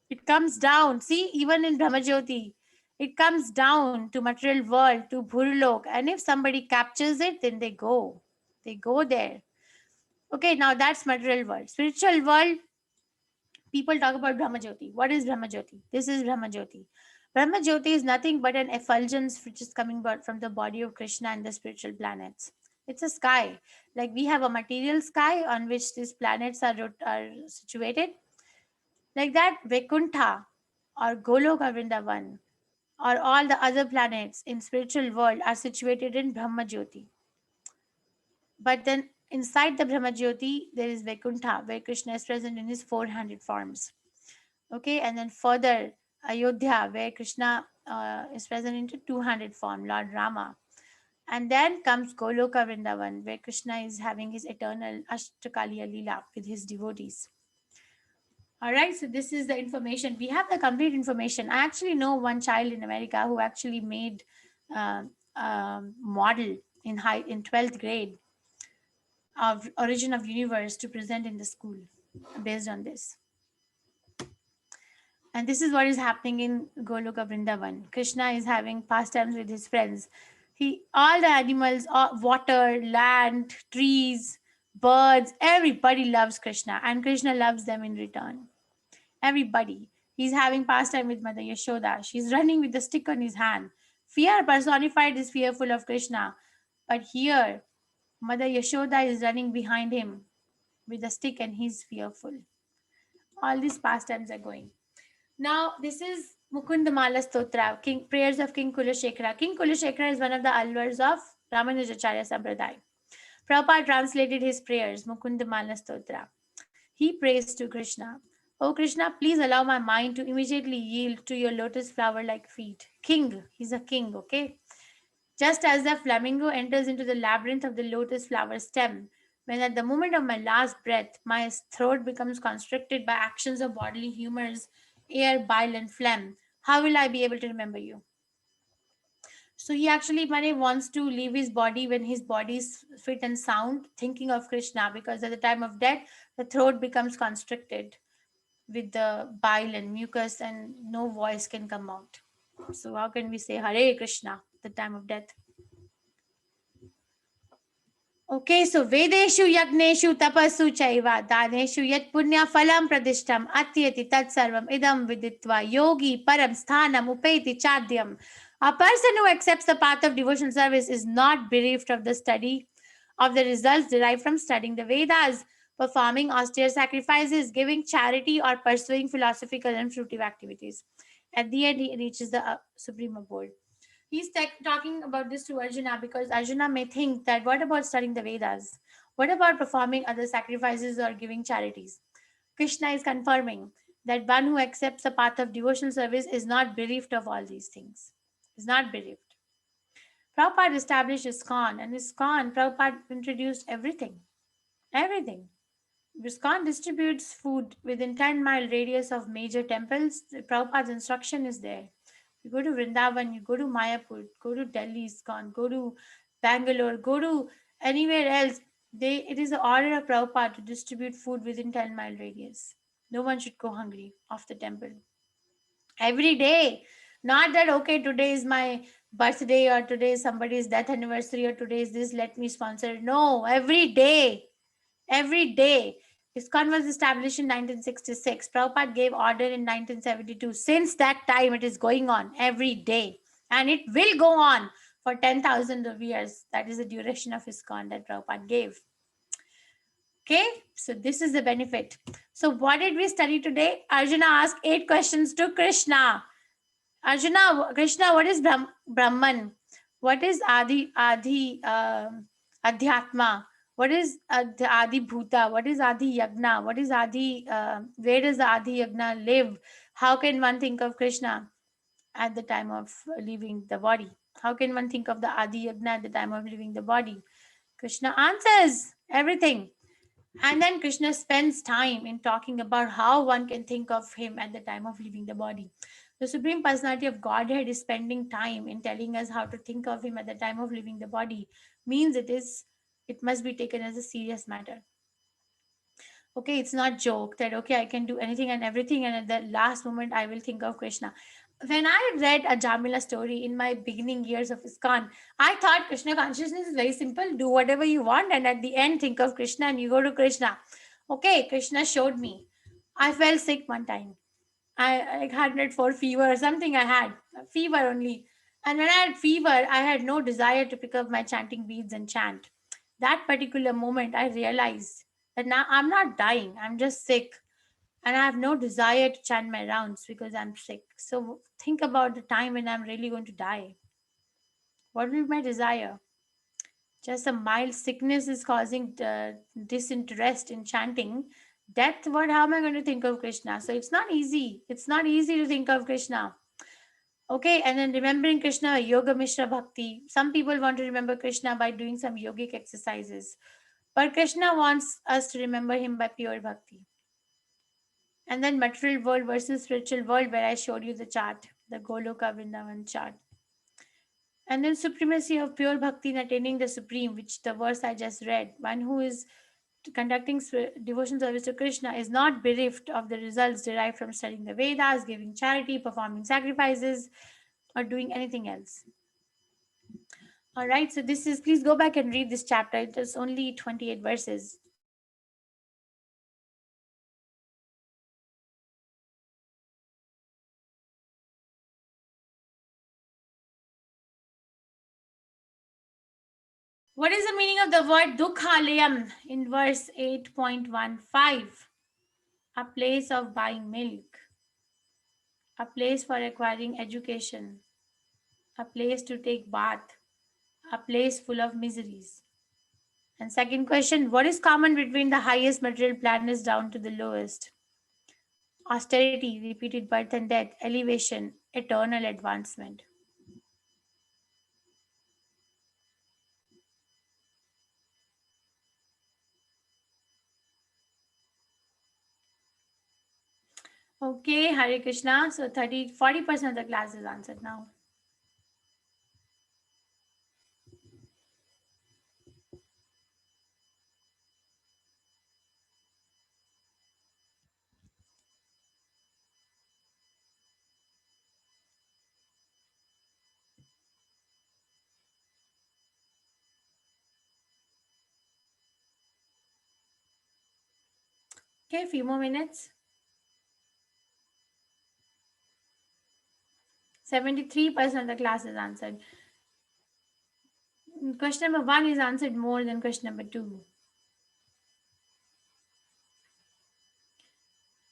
It comes down. See, even in Brahmajyoti, it comes down to material world, to Bhurlok. And if somebody captures it, then they go. They go there. Okay, now that's material world. Spiritual world, people talk about Brahmajyoti. What is Brahmajyoti? This is Brahmajyoti. Brahmajyoti is nothing but an effulgence which is coming from the body of Krishna and the spiritual planets. It's a sky. Like we have a material sky on which these planets are situated. Like that, Vaikuntha or Goloka Vrindavan or all the other planets in spiritual world are situated in Brahmajyoti. But then inside the Brahmajyoti, there is Vaikuntha, where Krishna is present in his 400 forms. Okay, and then further Ayodhya, where Krishna is present into 200 form, Lord Rama. And then comes Goloka Vrindavan, where Krishna is having his eternal Ashtakaliya Leela with his devotees. All right, so this is the information. We have the complete information. I actually know one child in America who actually made model in 12th grade of origin of universe to present in the school based on this. And this is what is happening in Goloka Vrindavan. Krishna is having pastimes with his friends. All the animals, water, land, trees, birds, everybody loves Krishna, and Krishna loves them in return. Everybody. He's having pastime with Mother Yashoda. She's running with the stick on his hand. Fear personified is fearful of Krishna. But here, Mother Yashoda is running behind him with a stick and he's fearful. All these pastimes are going. Now, this is Mukundamala Stotra, prayers of King Kulashekara. King Kulashekara is one of the alvars of Ramanujacharya Sampradaya. Prabhupada translated his prayers, Mukundamala Stotra. He prays to Krishna. Oh Krishna, please allow my mind to immediately yield to your lotus flower-like feet. King, he's a king, okay? Just as the flamingo enters into the labyrinth of the lotus flower stem, when at the moment of my last breath, my throat becomes constricted by actions of bodily humors, air, bile, and phlegm, how will I be able to remember you? So he actually Mane wants to leave his body when his body is fit and sound, thinking of Krishna, because at the time of death, the throat becomes constricted with the bile and mucus and no voice can come out. So how can we say Hare Krishna at the time of death? Okay, so Vedeshu Yagneshu Tapasu Chaiva Daneshu Yat Punya Phalam Pradishtam Atyati Tat Sarvam Idam Viditva Yogi Param Sthanam Upeti Chadyam. A person who accepts the path of devotional service is not bereft of the study of the results derived from studying the Vedas. performing austere sacrifices, giving charity, or pursuing philosophical and fruitive activities. At the end, he reaches the supreme abode. He's talking about this to Arjuna because Arjuna may think that what about studying the Vedas? What about performing other sacrifices or giving charities? Krishna is confirming that one who accepts the path of devotional service is not bereft of all these things. Is not bereft. Prabhupada established ISKCON, and ISKCON, Prabhupada introduced everything. Everything. ISKCON distributes food within 10-mile radius of major temples. Prabhupada's instruction is there. You go to Vrindavan, you go to Mayapur, go to Delhi ISKCON, go to Bangalore, go to anywhere else. It is the order of Prabhupada to distribute food within 10-mile radius. No one should go hungry off the temple. Every day. Not that, okay, today is my birthday or today is somebody's death anniversary or today is this, let me sponsor. No, every day. Every day. ISKCON was established in 1966. Prabhupada gave order in 1972. Since that time, it is going on every day. And it will go on for 10,000 of years. That is the duration of ISKCON that Prabhupada gave. Okay, so this is the benefit. So what did we study today? Arjuna asked 8 questions to Krishna. Arjuna, Krishna, what is Brahman? What is Adhyatma? What is Adi Bhuta? What is Adi Yagna? What is Adi? Where does the Adi Yagna live? How can one think of Krishna at the time of leaving the body? How can one think of the Adi Yagna at the time of leaving the body? Krishna answers everything. And then Krishna spends time in talking about how one can think of him at the time of leaving the body. The Supreme Personality of Godhead is spending time in telling us how to think of him at the time of leaving the body. Means it must be taken as a serious matter. Okay, it's not joke that okay, I can do anything and everything, and at the last moment I will think of Krishna. When I read a Jamila story in my beginning years of ISKCON, I thought Krishna consciousness is very simple. Do whatever you want, and at the end, think of Krishna and you go to Krishna. Okay, Krishna showed me. I fell sick one time. I had for fever or something. I had fever only. And when I had fever, I had no desire to pick up my chanting beads and chant. That particular moment, I realized that now I'm not dying, I'm just sick. And I have no desire to chant my rounds because I'm sick. So think about the time when I'm really going to die. What will be my desire? Just a mild sickness is causing disinterest in chanting. Death, what? How am I going to think of Krishna? So it's not easy. It's not easy to think of Krishna. Okay, and then remembering Krishna, Yoga Mishra Bhakti. Some people want to remember Krishna by doing some yogic exercises. But Krishna wants us to remember him by pure bhakti. And then material world versus spiritual world, where I showed you the chart, the Goloka Vrindavan chart. And then supremacy of pure bhakti in attaining the supreme, which the verse I just read. One who is conducting devotion service to Krishna is not bereft of the results derived from studying the Vedas, giving charity, performing sacrifices, or doing anything else. All right, so this is, please go back and read this chapter. It is only 28 verses. What is the meaning of the word Dukhalayam in verse 8.15? A place of buying milk, a place for acquiring education, a place to take bath, a place full of miseries. And second question, what is common between the highest material planets down to the lowest? Austerity, repeated birth and death, elevation, eternal advancement. Okay, Hare Krishna. So 40% of the class is answered now. Okay, a few more minutes. 73% of the class is answered. Question number 1 is answered more than question number 2.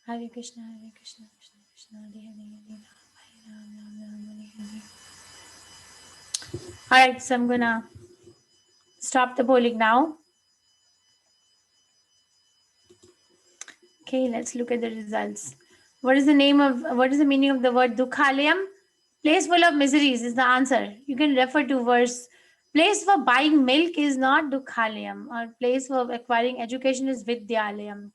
Hare Krishna, Krishna Krishna, Hare Hare, Hare Ram, Ram Ram, Hare Hare. All right, so I'm gonna stop the polling now. Okay, let's look at the results. What is the meaning of the word Dukhalayam? Place full of miseries is the answer. You can refer to verse. Place for buying milk is not Dukhalayam, or place for acquiring education is Vidyalayam.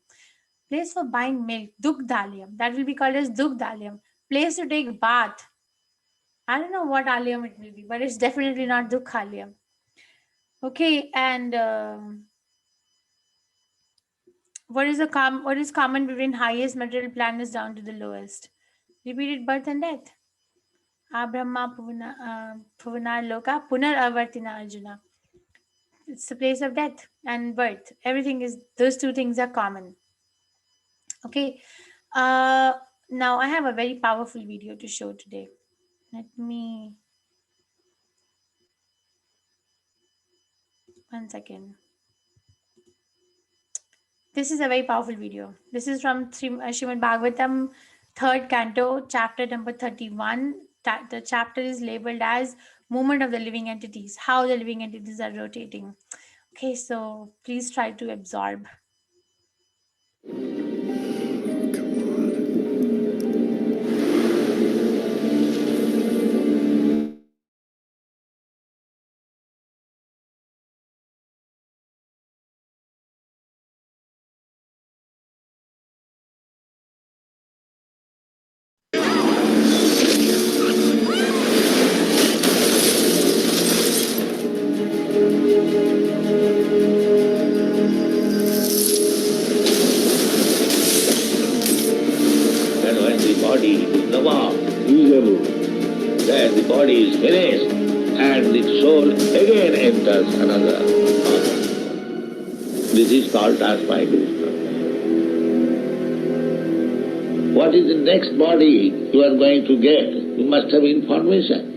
Place for buying milk, Dugdalayam. That will be called as Dugdalayam. Place to take bath. I don't know what alayam it will be, but it's definitely not Dukhalayam. Okay, and what is common between highest material planets down to the lowest? Repeated birth and death. Abrahma Puvana Loka Punar Avartina Arjuna. It's the place of death and birth. Those two things are common. Okay. Now I have a very powerful video to show today. Let me 1 second. This is a very powerful video. This is from Srimad Bhagavatam, 3rd canto, chapter number 31. The chapter is labeled as Movement of the Living Entities, how the living entities are rotating. Okay, so please try to absorb. And when the body is the one, then the body is finished, and the soul again enters another body. This is called transmigration. What is the next body you are going to get? You must have information.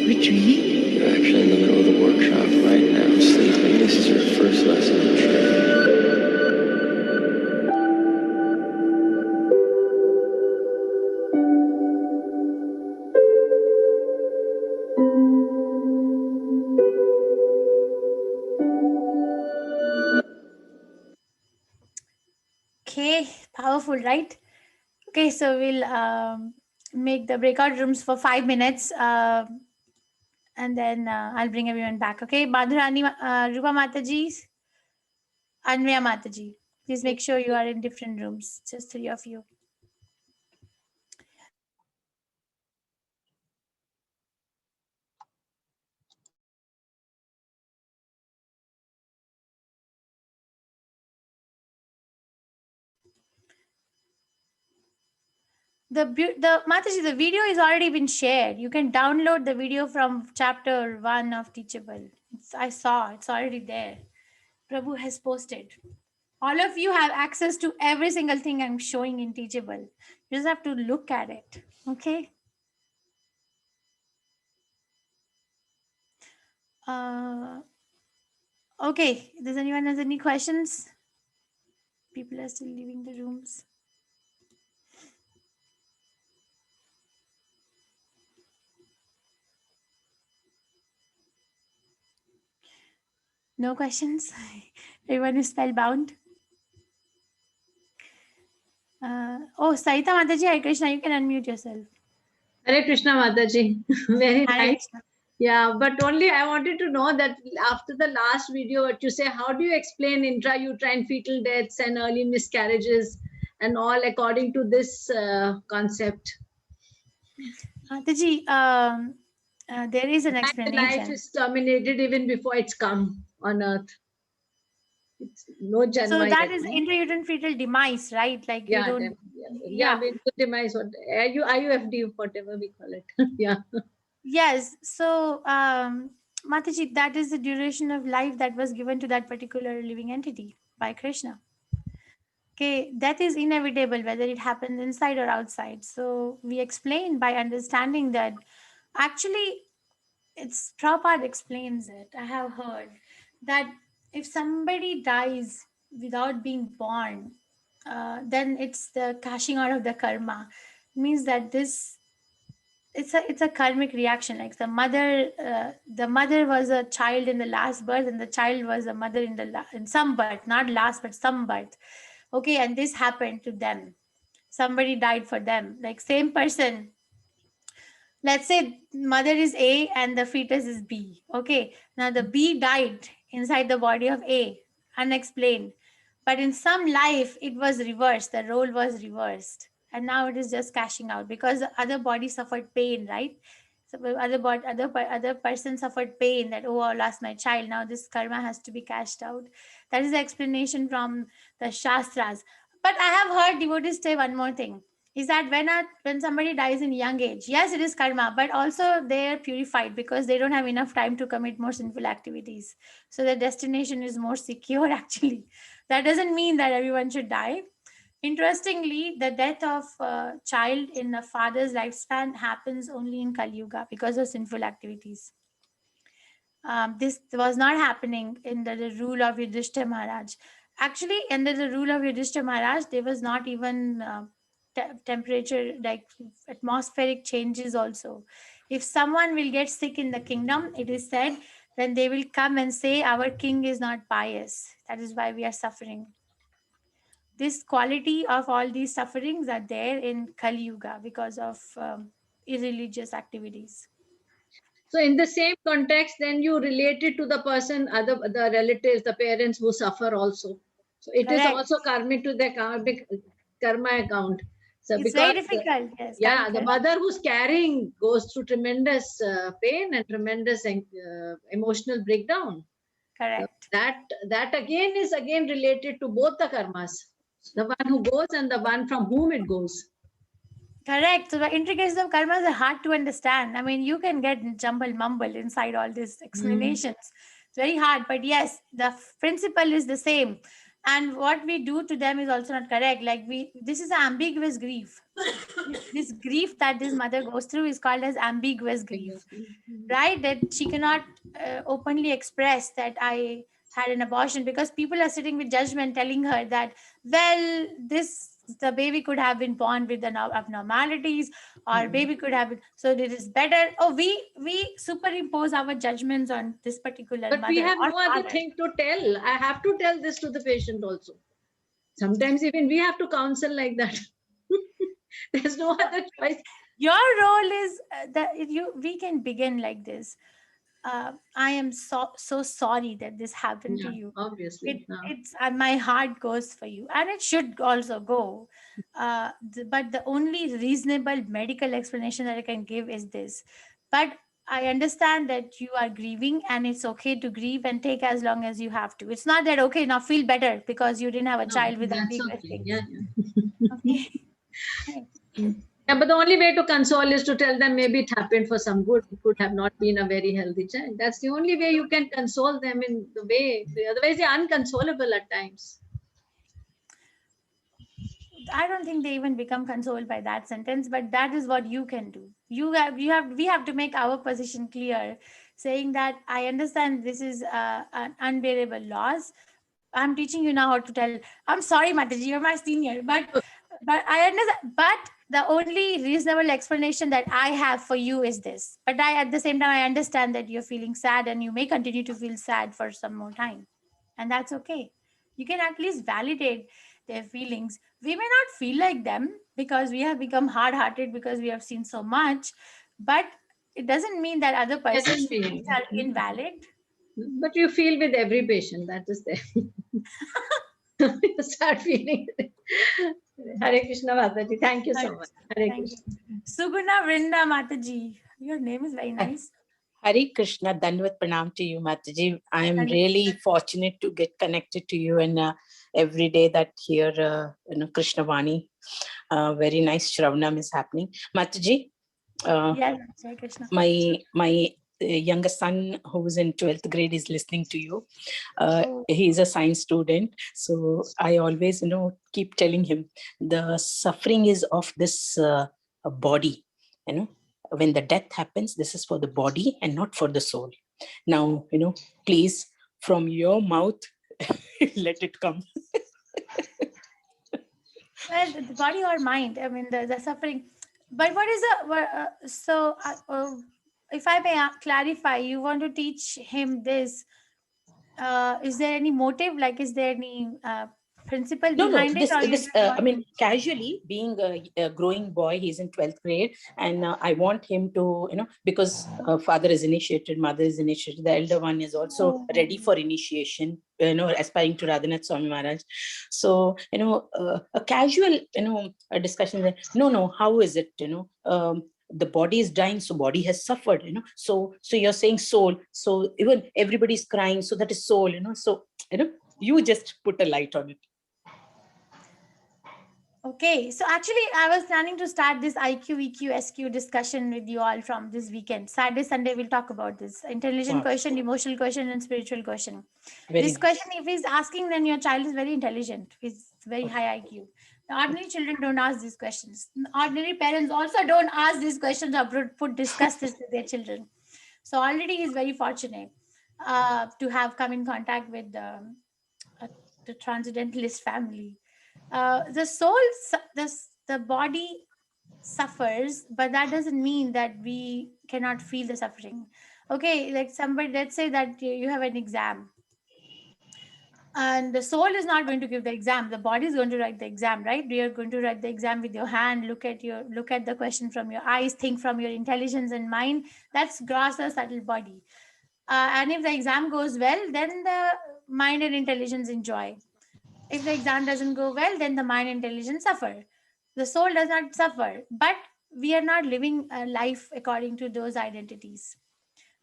Retreating? You're actually in the middle of the workshop right now, sleeping. This is your first lesson in training. Okay, powerful, right? Okay, so we'll make the breakout rooms for 5 minutes, and then I'll bring everyone back. Okay, Madhurani, Rupa Mataji, Anvaya Mataji, please make sure you are in different rooms, just 3 of you. The Mataji, the video is already been shared. You can download the video from chapter 1 of Teachable. I saw it's already there. Prabhu has posted. All of you have access to every single thing I'm showing in Teachable. You just have to look at it. Okay. Okay. Does anyone has any questions? People are still leaving the rooms. No questions? Everyone is spellbound. Oh, Sarita Mataji, Hare Krishna, you can unmute yourself. Hare Krishna Mataji. Very Hare nice. Krishna. Yeah, but only I wanted to know that after the last video, what you say, how do you explain intrauterine fetal deaths and early miscarriages and all according to this concept? Mataji, there is an That the life explanation. is terminated even before it's come on earth. It's no So janma that yet, is no? intrauterine fetal demise, right? Like you Yeah, don't. yeah, I mean, demise, what, IUFD, whatever we call it. Yeah. Yes. So, Mataji, that is the duration of life that was given to that particular living entity by Krishna. Okay, death is inevitable, whether it happens inside or outside. So we explain by understanding that actually it's Prabhupada explains it. I have heard that if somebody dies without being born, then it's the cashing out of the karma. It means that this it's a karmic reaction. Like the mother was a child in the last birth, and the child was a mother in in some birth, not last but some birth. Okay, and this happened to them. Somebody died for them. Like same person, let's say mother is A and the fetus is B. Okay, now the B died inside the body of A, unexplained. But in some life, it was reversed. The role was reversed, and now it is just cashing out because the other body suffered pain, right? So the other person suffered pain that, oh, I lost my child. Now this karma has to be cashed out. That is the explanation from the shastras. But I have heard devotees say one more thing is that when somebody dies in young age, yes, it is karma, but also they are purified because they don't have enough time to commit more sinful activities. So the destination is more secure actually. That doesn't mean that everyone should die. Interestingly, the death of a child in a father's lifespan happens only in Kali Yuga because of sinful activities. This was not happening in the rule of Yudhishthira Maharaj. Actually, under the rule of Yudhishthira Maharaj, there was not even temperature, like atmospheric changes also. If someone will get sick in the kingdom, it is said, then they will come and say, our king is not pious. That is why we are suffering. This quality of all these sufferings are there in Kali Yuga because of irreligious activities. So in the same context, then you relate it to the person, the relatives, the parents who suffer also. So it is Correct. also karmic to the karma account. So It's because very difficult. Yes. yeah, the correct. mother who's carrying goes through tremendous pain and tremendous emotional breakdown. Correct. That again is again related to both the karmas, the one who goes and the one from whom it goes. Correct. So the intricacies of karmas are hard to understand. I mean, you can get jumble mumble inside all these explanations. It's very hard, but yes, the principle is the same. And what we do to them is also not correct. Like this is an ambiguous grief. this grief that this mother goes through is called as ambiguous grief, right? That she cannot openly express that I had an abortion, because people are sitting with judgment telling her that, well, the baby could have been born with abnormalities, or baby could have been, so it is better. Oh, we superimpose our judgments on this particular But we mother have or no other father. thing to tell. I have to tell this to the patient also. Sometimes even we have to counsel like that. There's no other choice. Your role is that we can begin like this. I am so sorry that this happened to Yeah, you. obviously. It's my heart goes for you, and it should also go. But the only reasonable medical explanation that I can give is this. But I understand that you are grieving, and it's okay to grieve and take as long as you have to. It's not that, okay, now feel better because you didn't have a No, child with that's ambiguous okay. things. Yeah, Okay. yeah, but the only way to console is to tell them maybe it happened for some good. It could have not been a very healthy child. That's the only way you can console them in the way. Otherwise, they're unconsolable at times. I don't think they even become consoled by that sentence, but that is what you can do. We have to make our position clear, saying that I understand this is an unbearable loss. I'm teaching you now how to tell. I'm sorry, Mataji, you're my senior, but I understand. But the only reasonable explanation that I have for you is this. But at the same time, I understand that you're feeling sad, and you may continue to feel sad for some more time, and that's okay. You can at least validate their feelings. We may not feel like them because we have become hard-hearted because we have seen so much, but it doesn't mean that other person's Doesn't feelings mean. are invalid. But you feel with every patient. That is there. You start feeling. Hare Krishna Mataji. Thank you so much. Hare Thank you. Krishna. Suguna Vrinda Mataji. Your name is very nice. Hare Krishna, Dandavat Pranam to you, Mataji. I am Dandavat. really fortunate to get connected to you, and every day that here, Krishna Vani, very nice Shravanam is happening. Mataji, Yes, Jai Krishna. my youngest son who's in 12th grade is listening to you. Oh. He's a science student, so I always keep telling him the suffering is of this body. When the death happens, this is for the body and not for the soul. Now, please, from your mouth, let it come. Well, the body or mind, I mean, the suffering. But what is if I may clarify, you want to teach him this. Is there any motive? Like, is there any principle No, behind it? Or you this just want I mean, casually, being a growing boy, he's in 12th grade, and I want him to, because father is initiated, mother is initiated, the elder one is also ready for initiation, aspiring to Radhanath Swami Maharaj. So, a casual, a discussion that, no, how is it, the body is dying, so body has suffered, so you're saying soul, so even everybody's crying, so that is soul, so, you just put a light on it. Okay, so actually, I was planning to start this IQ, EQ, SQ discussion with you all from this weekend. Saturday, Sunday, we'll talk about this intelligent Wow. question, emotional question, and spiritual question. Very This nice. question, if he's asking, then your child is very intelligent. He's very high IQ. The ordinary children don't ask these questions. Ordinary parents also don't ask these questions or discuss this with their children. So already he's very fortunate to have come in contact with the transcendentalist family. The soul, the body suffers, but that doesn't mean that we cannot feel the suffering. Okay, like somebody, let's say that you have an exam, and the soul is not going to give the exam. The body is going to write the exam, right? You're going to write the exam with your hand, look at the question from your eyes, think from your intelligence and mind. That's gross or subtle body. And if the exam goes well, then the mind and intelligence enjoy. If the exam doesn't go well, then the mind and intelligence suffer. The soul does not suffer, but we are not living a life according to those identities.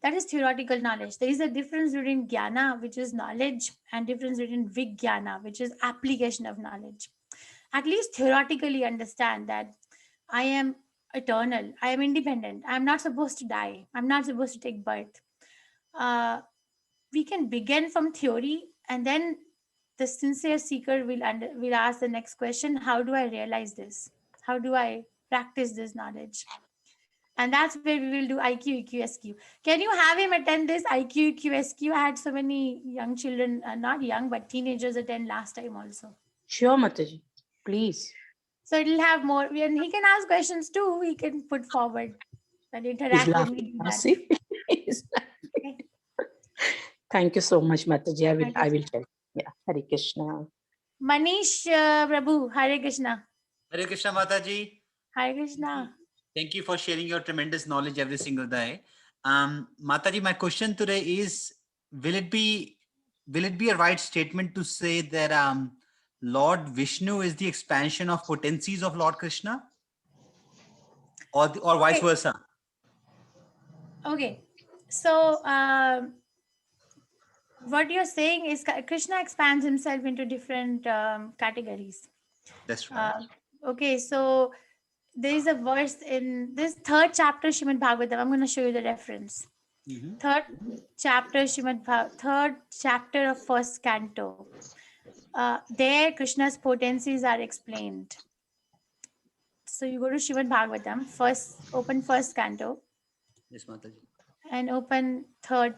That is theoretical knowledge. There is a difference between jnana, which is knowledge, and difference between vijnana, which is application of knowledge. At least theoretically understand that I am eternal, I am independent, I'm not supposed to die, I'm not supposed to take birth. We can begin from theory, and then the sincere seeker will ask the next question: how do I realize this? How do I practice this knowledge? And that's where we will do IQ, EQ, SQ. Can you have him attend this IQ, EQ, SQ? I had so many young children, not young, but teenagers attend last time also. Sure, Mataji. Please. So it'll have more, and he can ask questions too. He can put forward and He's interact when we laughing. do that. See? He's laughing. Thank you so much, Mataji. Thank you, I will tell. Yeah. Hare Krishna. Manish Prabhu, Hare Krishna. Hare Krishna Mataji. Hare Krishna. Thank you for sharing your tremendous knowledge every single day. Mataji, my question today is: Will it be a right statement to say that Lord Vishnu is the expansion of potencies of Lord Krishna, or vice Okay. versa? Okay. So what you're saying is Krishna expands himself into different categories. That's right. Okay, so there is a verse in this third chapter Shrimad Bhagavatam. I'm going to show you the reference. Mhm. Third chapter third chapter of first canto. There Krishna's potencies are explained. So you go to Shrimad Bhagavatam, open first canto Yes, Mataji. and open third